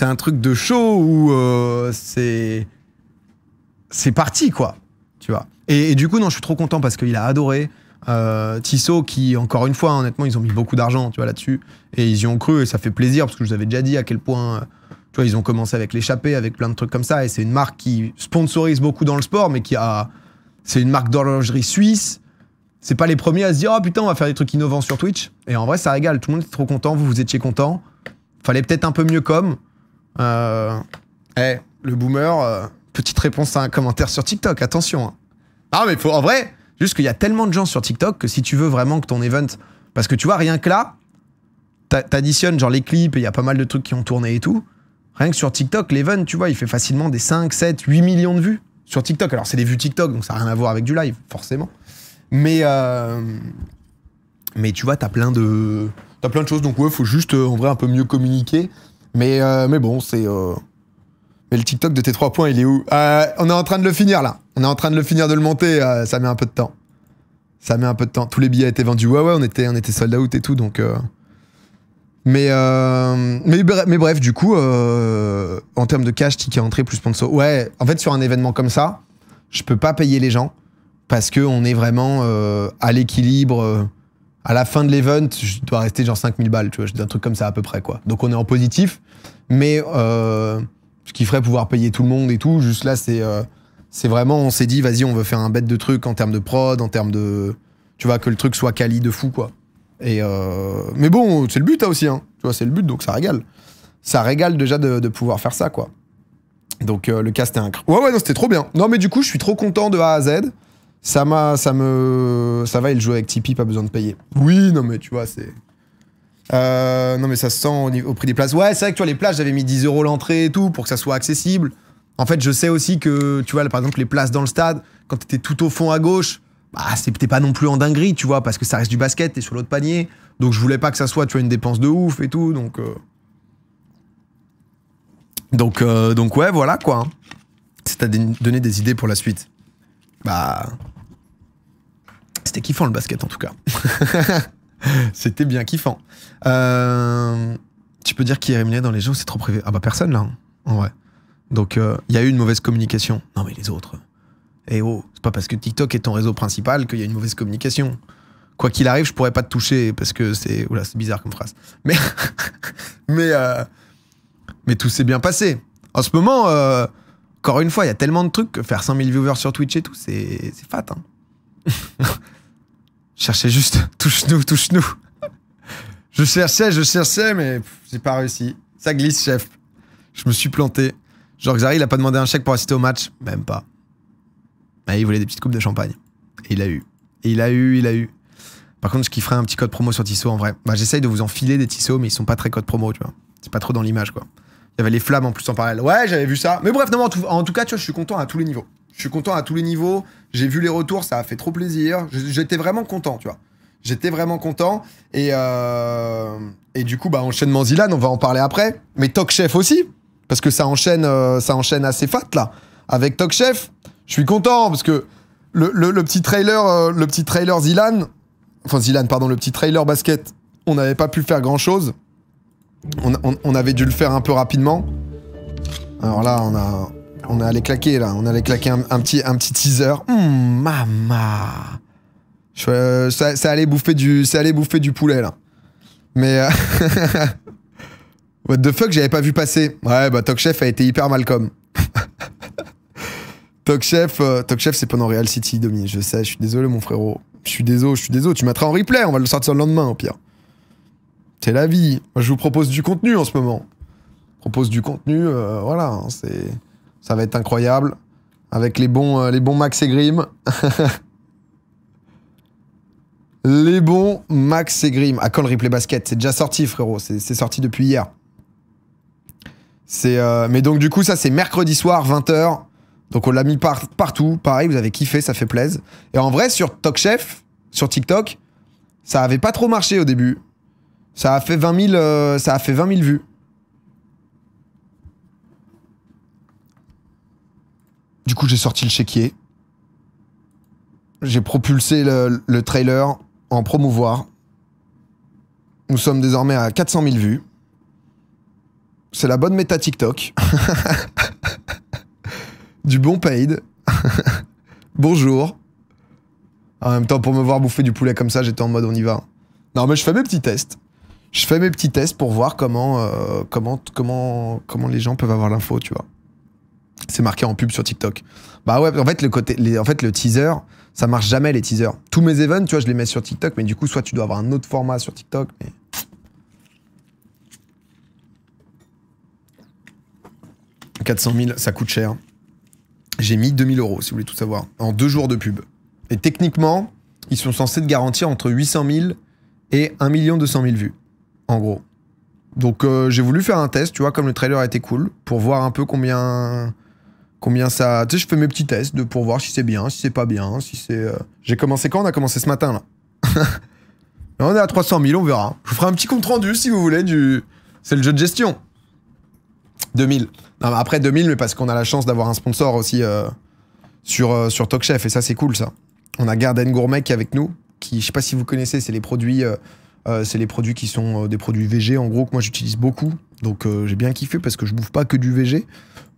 A: un truc de show où c'est parti, quoi. Tu vois. Et du coup, non, je suis trop content parce qu'il a adoré. Tissot, qui, encore une fois, honnêtement, ils ont mis beaucoup d'argent, tu vois, là-dessus. Et ils y ont cru, et ça fait plaisir, parce que je vous avais déjà dit à quel point... tu vois, ils ont commencé avec l'échappée, avec plein de trucs comme ça. Et c'est une marque qui sponsorise beaucoup dans le sport, mais qui a... C'est une marque d'horlogerie suisse. C'est pas les premiers à se dire « Oh putain, on va faire des trucs innovants sur Twitch ». Et en vrai, ça régale. Tout le monde était trop content. Vous étiez content. Fallait peut-être un peu mieux comme. Le boomer, petite réponse à un commentaire sur TikTok. Attention. Hein. Ah, mais en vrai, juste qu'il y a tellement de gens sur TikTok que si tu veux vraiment que ton event... Parce que tu vois, rien que là, t'additionnes genre les clips et il y a pas mal de trucs qui ont tourné et tout. Rien que sur TikTok, l'event, tu vois, il fait facilement des 5, 7, 8 millions de vues sur TikTok. Alors, c'est des vues TikTok, donc ça n'a rien à voir avec du live, forcément. Mais tu vois, t'as plein de choses. Donc, ouais, faut juste, en vrai, un peu mieux communiquer. Mais bon, c'est... Mais le TikTok de tes 3 points, il est où? On est en train de le finir, là. On est en train de le finir de le monter. Ça met un peu de temps. Ça met un peu de temps. Tous les billets étaient vendus. Ouais, on était sold out et tout, donc... Mais bref, du coup, en termes de cash, ticket entrée plus sponsor, ouais, en fait, sur un événement comme ça, je peux pas payer les gens parce qu'on est vraiment à l'équilibre. À la fin de l'event, je dois rester genre 5000 balles, tu vois, je dis un truc comme ça à peu près, quoi. Donc on est en positif, mais ce qui ferait pouvoir payer tout le monde et tout, juste là, c'est vraiment, on s'est dit, vas-y, on veut faire un bête de truc en termes de prod, en termes de, tu vois, que le truc soit quali de fou, quoi. Et mais bon, c'est le but, hein, aussi, hein. Tu vois, c'est le but, donc ça régale. Ça régale déjà de pouvoir faire ça, quoi. Donc le cas, c'était ouais, non, c'était trop bien. Non, mais du coup, je suis trop content de A à Z. Ça va, il joue avec Tipeee, pas besoin de payer. Oui, non, mais tu vois, c'est... non, mais ça se sent au prix des places. Ouais, c'est vrai que tu vois, les places, j'avais mis 10 € l'entrée et tout pour que ça soit accessible. En fait, je sais aussi que, tu vois, par exemple, les places dans le stade, quand t'étais tout au fond à gauche, bah, c'était pas non plus en dinguerie, tu vois, parce que ça reste du basket, t'es sur l'autre panier. Donc, je voulais pas que ça soit, tu vois, une dépense de ouf et tout, donc ouais, voilà, quoi. C'est à donner des idées pour la suite. Bah... C'était kiffant, le basket, en tout cas. C'était bien kiffant. Tu peux dire qui est rémunéré dans les jeux, c'est trop privé. Ah bah, personne, là, hein, en vrai. Donc, il y a eu une mauvaise communication. Non, mais les autres... Eh oh, c'est pas parce que TikTok est ton réseau principal qu'il y a une mauvaise communication. Quoi qu'il arrive, je pourrais pas te toucher parce que c'est... Oula, c'est bizarre comme phrase. Mais tout s'est bien passé. En ce moment, encore une fois, il y a tellement de trucs que faire 100 000 viewers sur Twitch et tout, c'est fat. Hein. Je cherchais juste touche-nous. Je cherchais, mais j'ai pas réussi. Ça glisse, chef. Je me suis planté. Genre, Xari, il a pas demandé un chèque pour assister au match. Même pas. Il voulait des petites coupes de champagne. Et il a eu. Il a eu. Par contre, je kifferais un petit code promo sur Tissot en vrai. Bah, j'essaye de vous enfiler des Tissot, mais ils sont pas très code promo, tu vois. C'est pas trop dans l'image, quoi. Il y avait les flammes en plus en parallèle. Ouais, j'avais vu ça. Mais bref, non, en tout cas, tu vois, je suis content à tous les niveaux. Je suis content à tous les niveaux. J'ai vu les retours, ça a fait trop plaisir. J'étais vraiment content, tu vois. J'étais vraiment content. Et du coup, bah, enchaînement Zilan, on va en parler après. Mais Tok Chef aussi. Parce que ça enchaîne assez fat, là. Avec Tok Chef. Je suis content parce que le petit trailer Zilan, le petit trailer basket, on n'avait pas pu faire grand chose. On avait dû le faire un peu rapidement. Alors là, on est allé claquer là, un petit teaser. Mama. Ça allait bouffer du poulet là. Mais what the fuck, j'avais pas vu passer. Ouais, bah Tok Chef a été hyper Malcolm. Tok Chef, c'est pendant Real City, Domi. Je sais, je suis désolé, mon frérot. Je suis désolé. Tu mettras en replay, on va le sortir le lendemain, au pire. C'est la vie. Moi, je vous propose du contenu en ce moment. Voilà, ça va être incroyable. Avec les bons Max et Grim. Les bons Max et Grim. À quand le replay basket? C'est déjà sorti, frérot. C'est sorti depuis hier. Mais donc, du coup, ça, c'est mercredi soir, 20h. Donc on l'a mis partout, pareil, vous avez kiffé, ça fait plaisir. Et en vrai, sur Tok Chef, sur TikTok, ça avait pas trop marché au début. Ça a fait 20 000 vues. Du coup, j'ai sorti le chéquier. J'ai propulsé le trailer en promouvoir. Nous sommes désormais à 400 000 vues. C'est la bonne méta TikTok. Du bon paid. Bonjour. En même temps, pour me voir bouffer du poulet comme ça, j'étais en mode on y va. Non, mais je fais mes petits tests. Je fais mes petits tests pour voir comment les gens peuvent avoir l'info, tu vois. C'est marqué en pub sur TikTok. Bah ouais, en fait, le teaser, ça marche jamais, les teasers. Tous mes events, tu vois, je les mets sur TikTok, mais du coup, soit tu dois avoir un autre format sur TikTok, mais... « 400 000, ça coûte cher. » J'ai mis 2 000 €, si vous voulez tout savoir, en 2 jours de pub. Et techniquement, ils sont censés te garantir entre 800 000 et 1 200 000 vues, en gros. Donc j'ai voulu faire un test, tu vois, comme le trailer était cool, pour voir un peu combien ça... Tu sais, je fais mes petits tests pour voir si c'est bien, si c'est pas bien, si c'est... J'ai commencé quand? On a commencé ce matin, là. On est à 300 000, on verra. Je vous ferai un petit compte rendu, si vous voulez, du... C'est le jeu de gestion. 2000. Non, mais après 2000, mais parce qu'on a la chance d'avoir un sponsor aussi sur Top Chef, et ça, c'est cool, ça. On a Garden Gourmet qui est avec nous, qui, je sais pas si vous connaissez, c'est les produits qui sont des produits VG, en gros, que moi j'utilise beaucoup. Donc j'ai bien kiffé parce que je bouffe pas que du VG.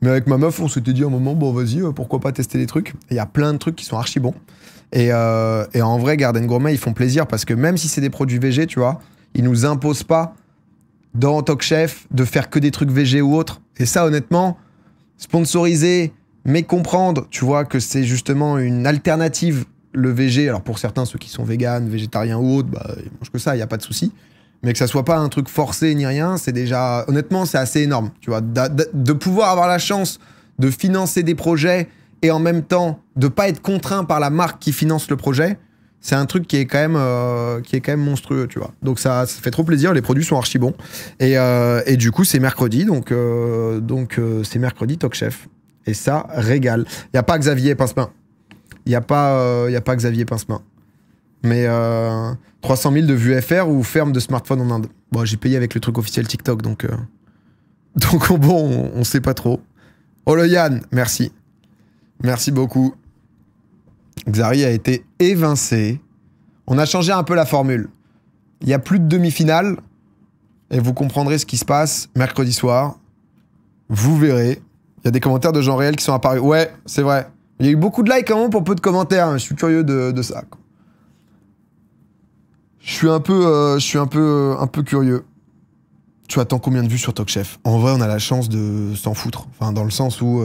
A: Mais avec ma meuf, on s'était dit à un moment, bon vas-y, pourquoi pas tester des trucs. Il y a plein de trucs qui sont archi bons. Et en vrai, Garden Gourmet, ils font plaisir parce que même si c'est des produits VG, tu vois, ils nous imposent pas dans Top Chef de faire que des trucs VG ou autres. Et ça, honnêtement, sponsoriser, mais comprendre, tu vois, que c'est justement une alternative, le VG. Alors pour certains, ceux qui sont véganes, végétariens ou autres, bah, ils mangent que ça, il n'y a pas de souci. Mais que ça soit pas un truc forcé ni rien, c'est déjà... Honnêtement, c'est assez énorme, tu vois. De pouvoir avoir la chance de financer des projets et en même temps de pas être contraint par la marque qui finance le projet, c'est un truc qui est quand même monstrueux, tu vois. Donc ça fait trop plaisir, les produits sont archi bons. Et du coup, c'est mercredi, donc c'est mercredi Top Chef. Et ça régale. Il n'y a pas Xavier Pincepin. Il n'y a pas Xavier Pincepin. Mais 300 000 de vues FR ou ferme de smartphone en Inde. Bon, j'ai payé avec le truc officiel TikTok, donc bon, on sait pas trop. Oh le Yann, merci. Merci beaucoup. Xari a été évincé. On a changé un peu la formule. Il y a plus de demi-finale. Et vous comprendrez ce qui se passe mercredi soir. Vous verrez. Il y a des commentaires de gens réels qui sont apparus. Ouais, c'est vrai. Il y a eu beaucoup de likes quand même pour peu de commentaires. Hein. Je suis curieux de ça. Quoi. Je suis un peu curieux. Tu attends combien de vues sur Top Chef? En vrai, on a la chance de s'en foutre. Enfin, dans le sens où...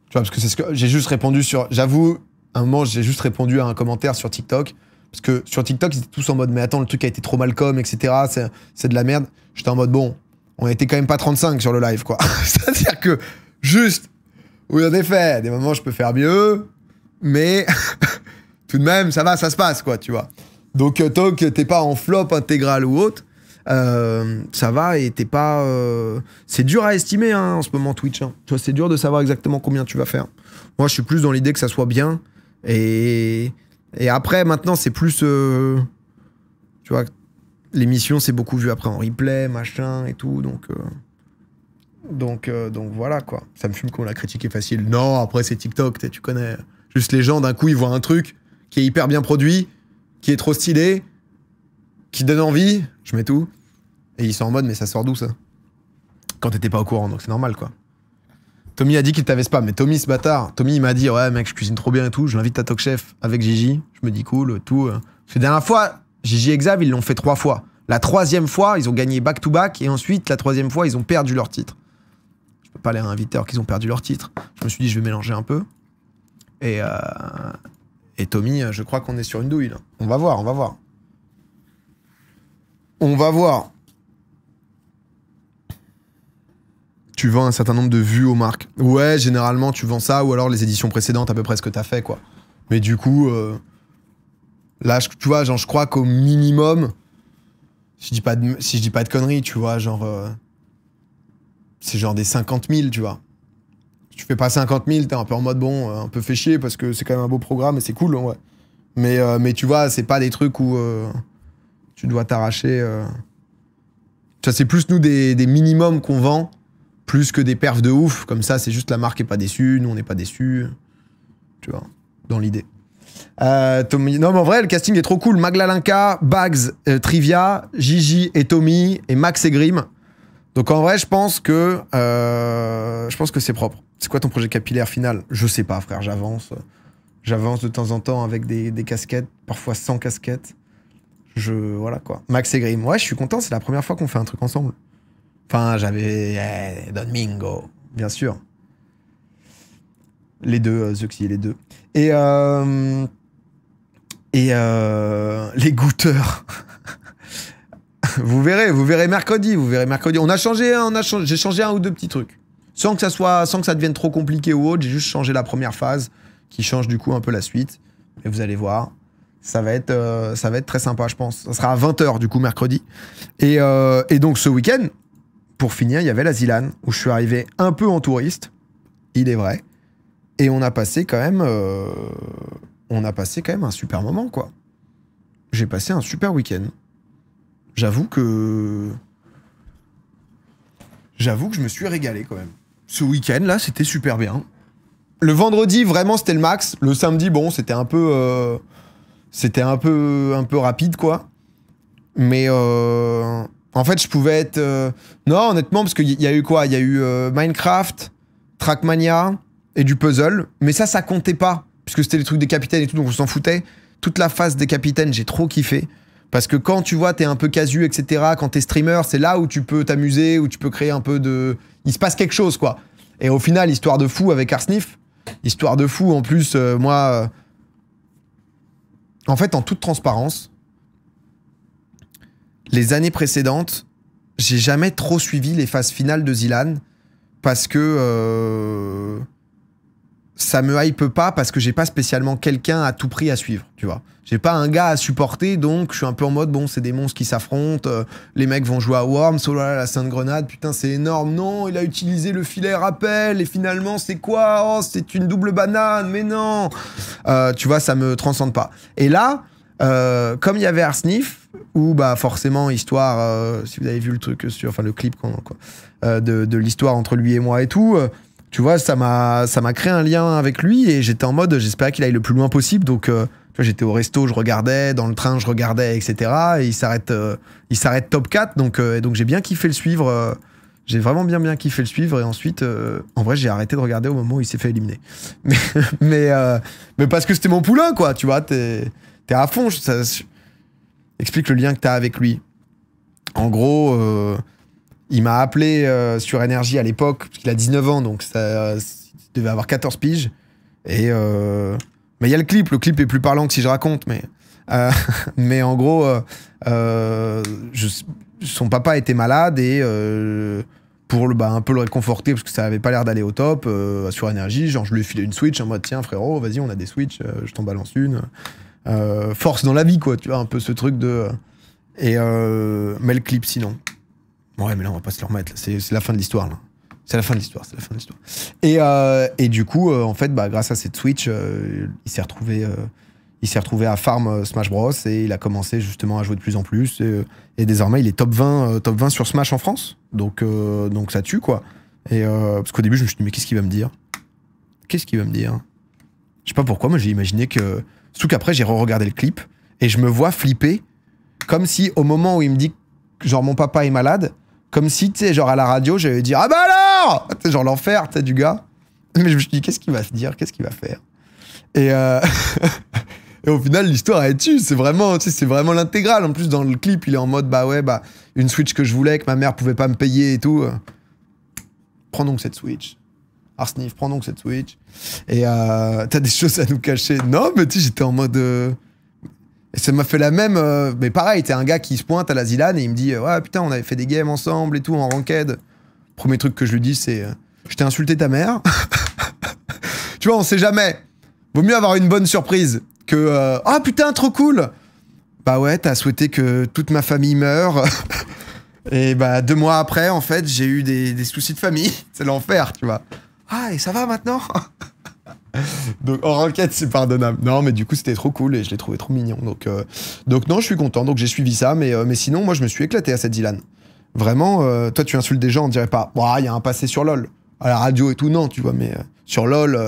A: tu vois, parce que c'est ce que j'ai juste répondu sur... J'avoue, à un moment, j'ai juste répondu à un commentaire sur TikTok. Parce que sur TikTok, ils étaient tous en mode, mais attends, le truc a été trop mal com, etc. C'est de la merde. J'étais en mode, bon, on était quand même pas 35 sur le live, quoi. C'est-à-dire que, juste, oui, en effet, des moments, je peux faire mieux, mais tout de même, ça va, ça se passe, quoi, tu vois. Donc, tant que t'es pas en flop intégral ou autre, ça va et t'es pas... C'est dur à estimer, hein, en ce moment, Twitch. Hein. Tu vois, c'est dur de savoir exactement combien tu vas faire. Moi, je suis plus dans l'idée que ça soit bien. Et après, maintenant, c'est plus... tu vois, l'émission, c'est beaucoup vu après en replay, machin et tout. Donc voilà, quoi. Ça me fume qu'on l'a critiqué facile. Non, après, c'est TikTok, tu connais. Juste les gens, d'un coup, ils voient un truc qui est hyper bien produit, qui est trop stylé, qui donne envie, je mets tout. Et ils sont en mode, mais ça sort d'où, ça? Quand t'étais pas au courant, donc c'est normal, quoi. Tommy a dit qu'il t'avait spam, mais Tommy, ce bâtard, Tommy, il m'a dit, ouais, mec, je cuisine trop bien et tout, je l'invite à Top Chef avec Gigi. Je me dis, cool, tout. La dernière fois, Gigi et Xav, ils l'ont fait 3 fois. La 3e fois, ils ont gagné back-to-back, et ensuite, la 3e fois, ils ont perdu leur titre. Je peux pas les réinviter alors qu'ils ont perdu leur titre. Je me suis dit, je vais mélanger un peu. Et Tommy, je crois qu'on est sur une douille, là. On va voir, on va voir. On va voir. Tu vends un certain nombre de vues aux marques. Ouais, généralement, tu vends ça, ou alors les éditions précédentes, à peu près ce que t'as fait, quoi. Mais du coup, là, tu vois, genre, je crois qu'au minimum, si je dis pas de conneries, tu vois, genre... c'est genre des 50 000, tu vois. Si tu fais pas 50 000, t'es un peu en mode, bon, un peu fait chier, parce que c'est quand même un beau programme, et c'est cool, ouais. Mais tu vois, c'est pas des trucs où tu dois t'arracher... Tu vois, c'est plus, nous, des minimums qu'on vend, plus que des perfs de ouf. Comme ça, c'est juste la marque est pas déçue, nous, on n'est pas déçus. Tu vois, dans l'idée. Tommy... Non, mais en vrai, le casting est trop cool. Maglalinka, Bags, Trivia, Gigi et Tommy, et Max et Grim. Donc en vrai, je pense que c'est propre. C'est quoi ton projet capillaire final? Je sais pas, frère, j'avance. J'avance de temps en temps avec des casquettes, parfois sans casquette. Voilà quoi. Max et Grim. Ouais, je suis content, c'est la première fois qu'on fait un truc ensemble. Enfin, j'avais Domingo, bien sûr. Les deux, Zuxi, les deux. Et les goûteurs. Vous verrez mercredi, j'ai changé un ou deux petits trucs. Sans que ça devienne trop compliqué ou autre, j'ai juste changé la première phase, qui change du coup un peu la suite. Et vous allez voir, ça va être très sympa, je pense. Ça sera à 20h du coup mercredi. Et donc ce week-end, pour finir, il y avait la Zilan, où je suis arrivé un peu en touriste, il est vrai. Et on a passé quand même un super moment, quoi. J'ai passé un super week-end. J'avoue que je me suis régalé quand même. Ce week-end là, c'était super bien. Le vendredi, vraiment, c'était le max. Le samedi, bon, c'était un peu rapide, quoi. Mais en fait, je pouvais être... Non, honnêtement, parce qu'il y a eu quoi? Il y a eu Minecraft, Trackmania et du puzzle. Mais ça comptait pas, puisque c'était les trucs des capitaines et tout, donc on s'en foutait. Toute la phase des capitaines, j'ai trop kiffé. Parce que quand tu vois, t'es un peu casu, etc., quand t'es streamer, c'est là où tu peux t'amuser, où tu peux créer un peu de... Il se passe quelque chose, quoi. Et au final, histoire de fou avec Arsnif, histoire de fou, en plus, moi... En fait, en toute transparence, les années précédentes, j'ai jamais trop suivi les phases finales de Zilan, parce que... ça me hype pas, parce que j'ai pas spécialement quelqu'un à tout prix à suivre, tu vois. J'ai pas un gars à supporter, donc je suis un peu en mode, bon, c'est des monstres qui s'affrontent, les mecs vont jouer à Worms, oh là là, la Sainte Grenade, putain, c'est énorme, non, il a utilisé le filet rappel, et finalement, c'est quoi? Oh, c'est une double banane, mais non. Tu vois, ça me transcende pas. Et là, comme il y avait Arsnif, où, bah, forcément, histoire, si vous avez vu le truc sur, enfin, le clip, quoi, de l'histoire entre lui et moi et tout, tu vois, ça m'a créé un lien avec lui, et j'étais en mode, j'espérais qu'il aille le plus loin possible, donc... j'étais au resto, je regardais, dans le train, je regardais, etc. Et il s'arrête top 4, donc j'ai bien kiffé le suivre. J'ai vraiment bien kiffé le suivre. Et ensuite, en vrai, j'ai arrêté de regarder au moment où il s'est fait éliminer. Mais parce que c'était mon poulain, quoi, tu vois, t'es à fond. Explique le lien que t'as avec lui. En gros, il m'a appelé sur Énergie à l'époque, parce qu'il a 19 ans, donc il devait avoir 14 piges. Et... mais il y a le clip est plus parlant que si je raconte, mais en gros, son papa était malade et pour un peu le réconforter, parce que ça avait pas l'air d'aller au top, sur Énergie, genre je lui ai filé une Switch en mode tiens frérot, vas-y, on a des Switch, je t'en balance une. Force dans la vie, quoi, tu vois, un peu ce truc de... mais le clip sinon. Ouais, mais là on va pas se le remettre, c'est la fin de l'histoire, là. C'est la fin de l'histoire. Et du coup, en fait, bah, grâce à cette Switch, il s'est retrouvé à farm Smash Bros. Et il a commencé justement à jouer de plus en plus. Et désormais, il est top 20 sur Smash en France. Donc ça tue, quoi. Et parce qu'au début, je me suis dit, mais qu'est-ce qu'il va me dire? Je sais pas pourquoi, moi j'ai imaginé que... Surtout qu'après, j'ai re-regardé le clip et je me vois flipper comme si au moment où il me dit que genre mon papa est malade, comme si, tu sais, genre à la radio, j'allais dire « Ah bah alors !» Tu sais, genre l'enfer, tu sais, du gars. Mais je me suis dit, qu'est-ce qu'il va se dire? Qu'est-ce qu'il va faire? Et, et au final, l'histoire, elle tue. C'est vraiment, tu sais, c'est vraiment l'intégrale. En plus, dans le clip, il est en mode « Bah ouais, bah, une Switch que je voulais, que ma mère pouvait pas me payer et tout. Prends donc cette Switch. Arsnif, prends donc cette Switch. Et t'as des choses à nous cacher. » Non, mais tu sais, j'étais en mode... Et ça m'a fait la même... mais pareil, t'es un gars qui se pointe à la Zilan et il me dit « Ouais, putain, on avait fait des games ensemble et tout, en ranked. » Premier truc que je lui dis, c'est « Je t'ai insulté ta mère. » Tu vois, on sait jamais. Vaut mieux avoir une bonne surprise que « Ah, putain, trop cool !» Bah ouais, t'as souhaité que toute ma famille meure. Et bah 2 mois après, en fait, j'ai eu des soucis de famille. C'est l'enfer, tu vois. Ah, et ça va maintenant? Donc en ranked, c'est pardonnable. Non, mais du coup, c'était trop cool et je l'ai trouvé trop mignon. Donc non, je suis content. Donc j'ai suivi ça, mais sinon, moi, je me suis éclaté à cette Zilan. Vraiment, toi, tu insultes des gens, on dirait pas. Il y a un passé sur LoL. À la radio et tout, non, tu vois, mais sur LoL...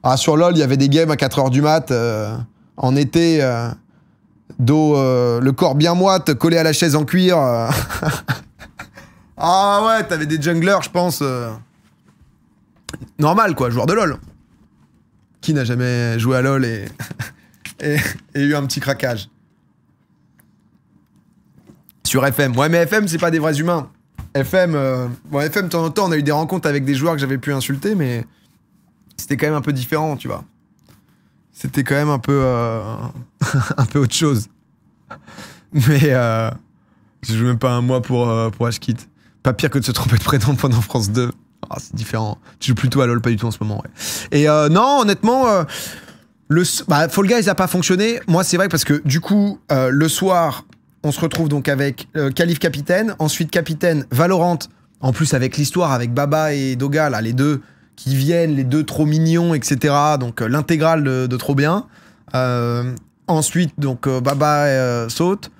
A: Ah, sur LoL, il y avait des games à 4h du mat, en été, le corps bien moite, collé à la chaise en cuir. Ah ouais, t'avais des junglers, je pense. Normal, quoi, joueur de LoL. Qui n'a jamais joué à LoL et, et eu un petit craquage sur FM. Ouais, mais FM, c'est pas des vrais humains. FM, bon, FM, de temps en temps, on a eu des rencontres avec des joueurs que j'avais pu insulter, mais c'était quand même un peu différent, tu vois. C'était quand même un peu, un peu autre chose. Mais je joue même pas un mois pour H-Kit. Pas pire que de se tromper de prénom pendant France 2. Ah, c'est différent. Tu joues plutôt à LoL, pas du tout en ce moment, ouais. Et non, honnêtement, Fall Guys a pas fonctionné. Moi, c'est vrai parce que du coup, le soir, on se retrouve donc avec Calif Capitaine, ensuite Capitaine Valorant, en plus avec l'histoire avec Baba et Doga, là, les deux qui viennent, les deux trop mignons, etc. Donc l'intégrale de trop bien. Ensuite, donc Baba saute.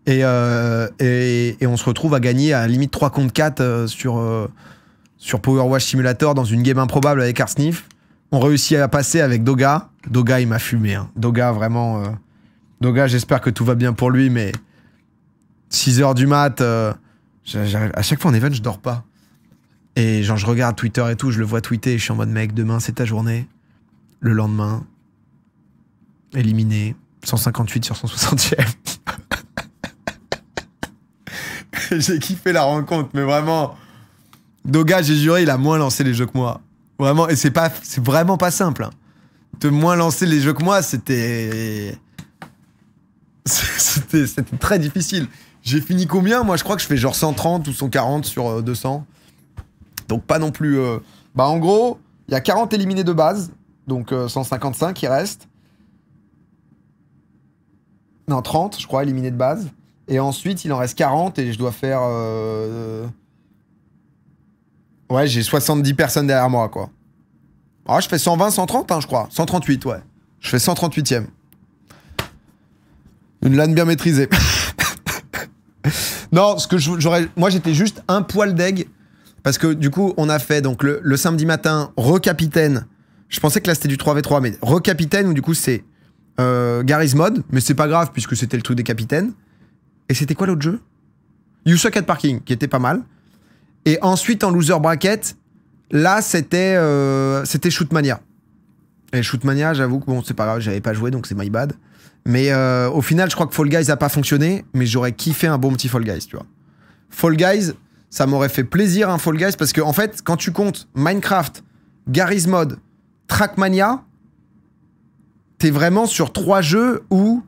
A: Et on se retrouve à gagner à limite 3 contre 4 sur Power Wash Simulator dans une game improbable avec Arsnif. On réussit à passer avec Doga. Doga, il m'a fumé. Hein. Doga, vraiment. Doga, j'espère que tout va bien pour lui, mais 6h du mat, à chaque fois en event, je dors pas. Et genre, je regarde Twitter et tout, je le vois tweeter et je suis en mode, mec, demain, c'est ta journée. Le lendemain, éliminé. 158 sur 160e. J'ai kiffé la rencontre, mais vraiment, Doga, j'ai juré, il a moins lancé les jeux que moi. Vraiment, et c'est vraiment pas simple. Hein. De moins lancer les jeux que moi, c'était très difficile. J'ai fini combien? Moi, je crois que je fais genre 130 ou 140 sur 200. Donc pas non plus... Bah en gros, il y a 40 éliminés de base, donc 155 qui restent. Non, 30, je crois, éliminés de base. Et ensuite, il en reste 40 et je dois faire... Ouais, j'ai 70 personnes derrière moi, quoi. Ah, je fais 120, 130, hein, je crois. 138, ouais. Je fais 138e. Une LAN bien maîtrisée. Non, ce que j'aurais... Moi, j'étais juste un poil deg. Parce que, du coup, on a fait donc le samedi matin, recapitaine. Je pensais que là, c'était du 3v3, mais recapitaine, où du coup, c'est Garry's Mod. Mais c'est pas grave, puisque c'était le truc des capitaines. Et c'était quoi l'autre jeu? You Suck at Parking, qui était pas mal. Et ensuite, en loser bracket, là, c'était Shootmania. Et Shootmania, j'avoue que bon, c'est pas grave, j'avais pas joué, donc c'est my bad. Mais au final, je crois que Fall Guys a pas fonctionné, mais j'aurais kiffé un bon petit Fall Guys, tu vois. Fall Guys, ça m'aurait fait plaisir un Fall Guys, parce que en fait, quand tu comptes Minecraft, Garry's Mod, Trackmania, t'es vraiment sur 3 jeux où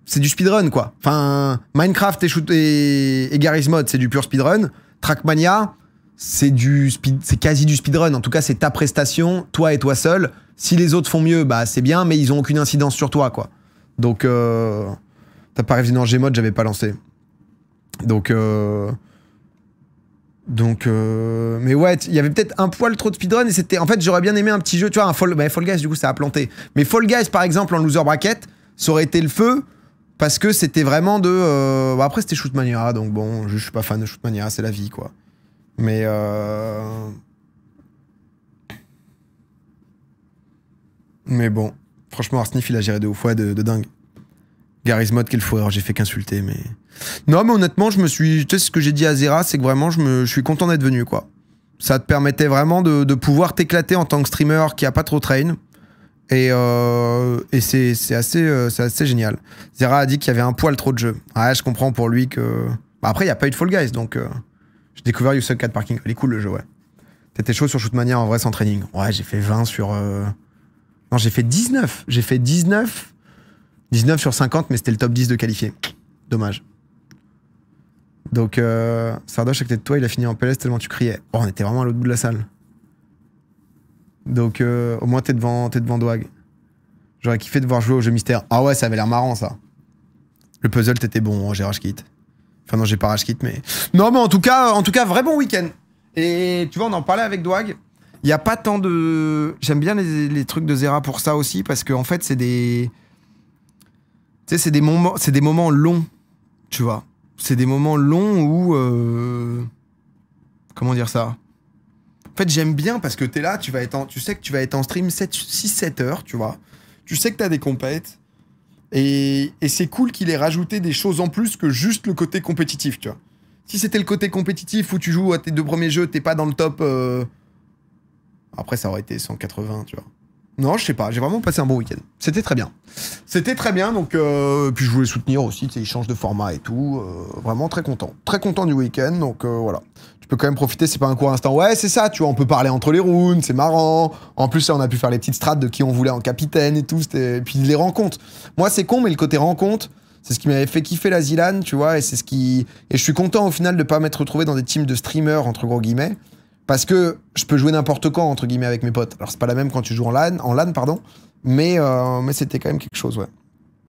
A: c'est du speedrun, quoi. Enfin, Minecraft et Garry's Mod, c'est du pur speedrun. Trackmania, c'est quasi du speedrun. En tout cas, c'est ta prestation, toi et toi seul. Si les autres font mieux, bah c'est bien, mais ils ont aucune incidence sur toi, quoi. Donc, t'as pas Resident Gmod, j'avais pas lancé. Donc, mais ouais, il y avait peut-être un poil trop de speedrun et c'était... En fait, j'aurais bien aimé un petit jeu, tu vois, un Fall Guys, du coup, ça a planté. Mais Fall Guys, par exemple, en loser bracket, ça aurait été le feu parce que c'était vraiment de... Bah, après, c'était Shootmania, donc bon, je suis pas fan de Shootmania, c'est la vie, quoi. Mais bon, franchement, Arsnif, il a géré de ouf, ouais, de dingue. Garry's Mod, quel fourreur, j'ai fait qu'insulter, mais... Non, mais honnêtement, tu sais, ce que j'ai dit à Zera, c'est que vraiment, je suis content d'être venu, quoi. Ça te permettait vraiment de pouvoir t'éclater en tant que streamer qui a pas trop train. Et c'est assez génial. Zera a dit qu'il y avait un poil trop de jeux. Ouais, je comprends pour lui que... Bah, après, il n'y a pas eu de Fall Guys, donc... J'ai découvert You Suck at Parking. Il est cool, le jeu, ouais. T'étais chaud sur Shootmania, en vrai, sans training. Ouais, j'ai fait 20 sur... Non, j'ai fait 19. J'ai fait 19 sur 50, mais c'était le top 10 de qualifié. Dommage. Donc, Sardoche, à côté de toi, il a fini en PLS tellement tu criais. Oh, on était vraiment à l'autre bout de la salle. Donc, au moins, t'es devant Dwag. J'aurais kiffé de voir jouer au jeu mystère. Ah ouais, ça avait l'air marrant, ça. Le puzzle, t'étais bon, j'ai rage kit. Enfin, non, j'ai pas rage kit, mais... Non, mais en tout cas, vrai bon week-end. Et tu vois, on en parlait avec Dwag. Il n'y a pas tant de... J'aime bien les trucs de Zera pour ça aussi, parce qu'en fait, c'est des... Tu sais, c'est des moments longs, tu vois. C'est des moments longs où... Comment dire ça? En fait, j'aime bien parce que t'es là, tu sais que tu vas être en stream 6-7 heures, tu vois. Tu sais que t'as des compètes. Et c'est cool qu'il ait rajouté des choses en plus que juste le côté compétitif, tu vois. Si c'était le côté compétitif où tu joues à tes 2 premiers jeux, t'es pas dans le top... Après, ça aurait été 180, tu vois. Non, je sais pas, j'ai vraiment passé un bon week-end. C'était très bien. C'était très bien, donc... puis je voulais soutenir aussi, tu sais, ils changent de format et tout. Vraiment très content. Très content du week-end, donc voilà. Tu peux quand même profiter, c'est pas un court instant. Ouais, c'est ça, tu vois, on peut parler entre les rounds, c'est marrant. En plus, là, on a pu faire les petites strats de qui on voulait en capitaine et tout. Et puis les rencontres. Moi, c'est con, mais le côté rencontre, c'est ce qui m'avait fait kiffer la Zilan, tu vois, et c'est ce qui... Et je suis content, au final, de pas m'être retrouvé dans des teams de streamers, entre gros guillemets, parce que je peux jouer n'importe quand, entre guillemets, avec mes potes. Alors, c'est pas la même quand tu joues en LAN, pardon, mais c'était quand même quelque chose, ouais.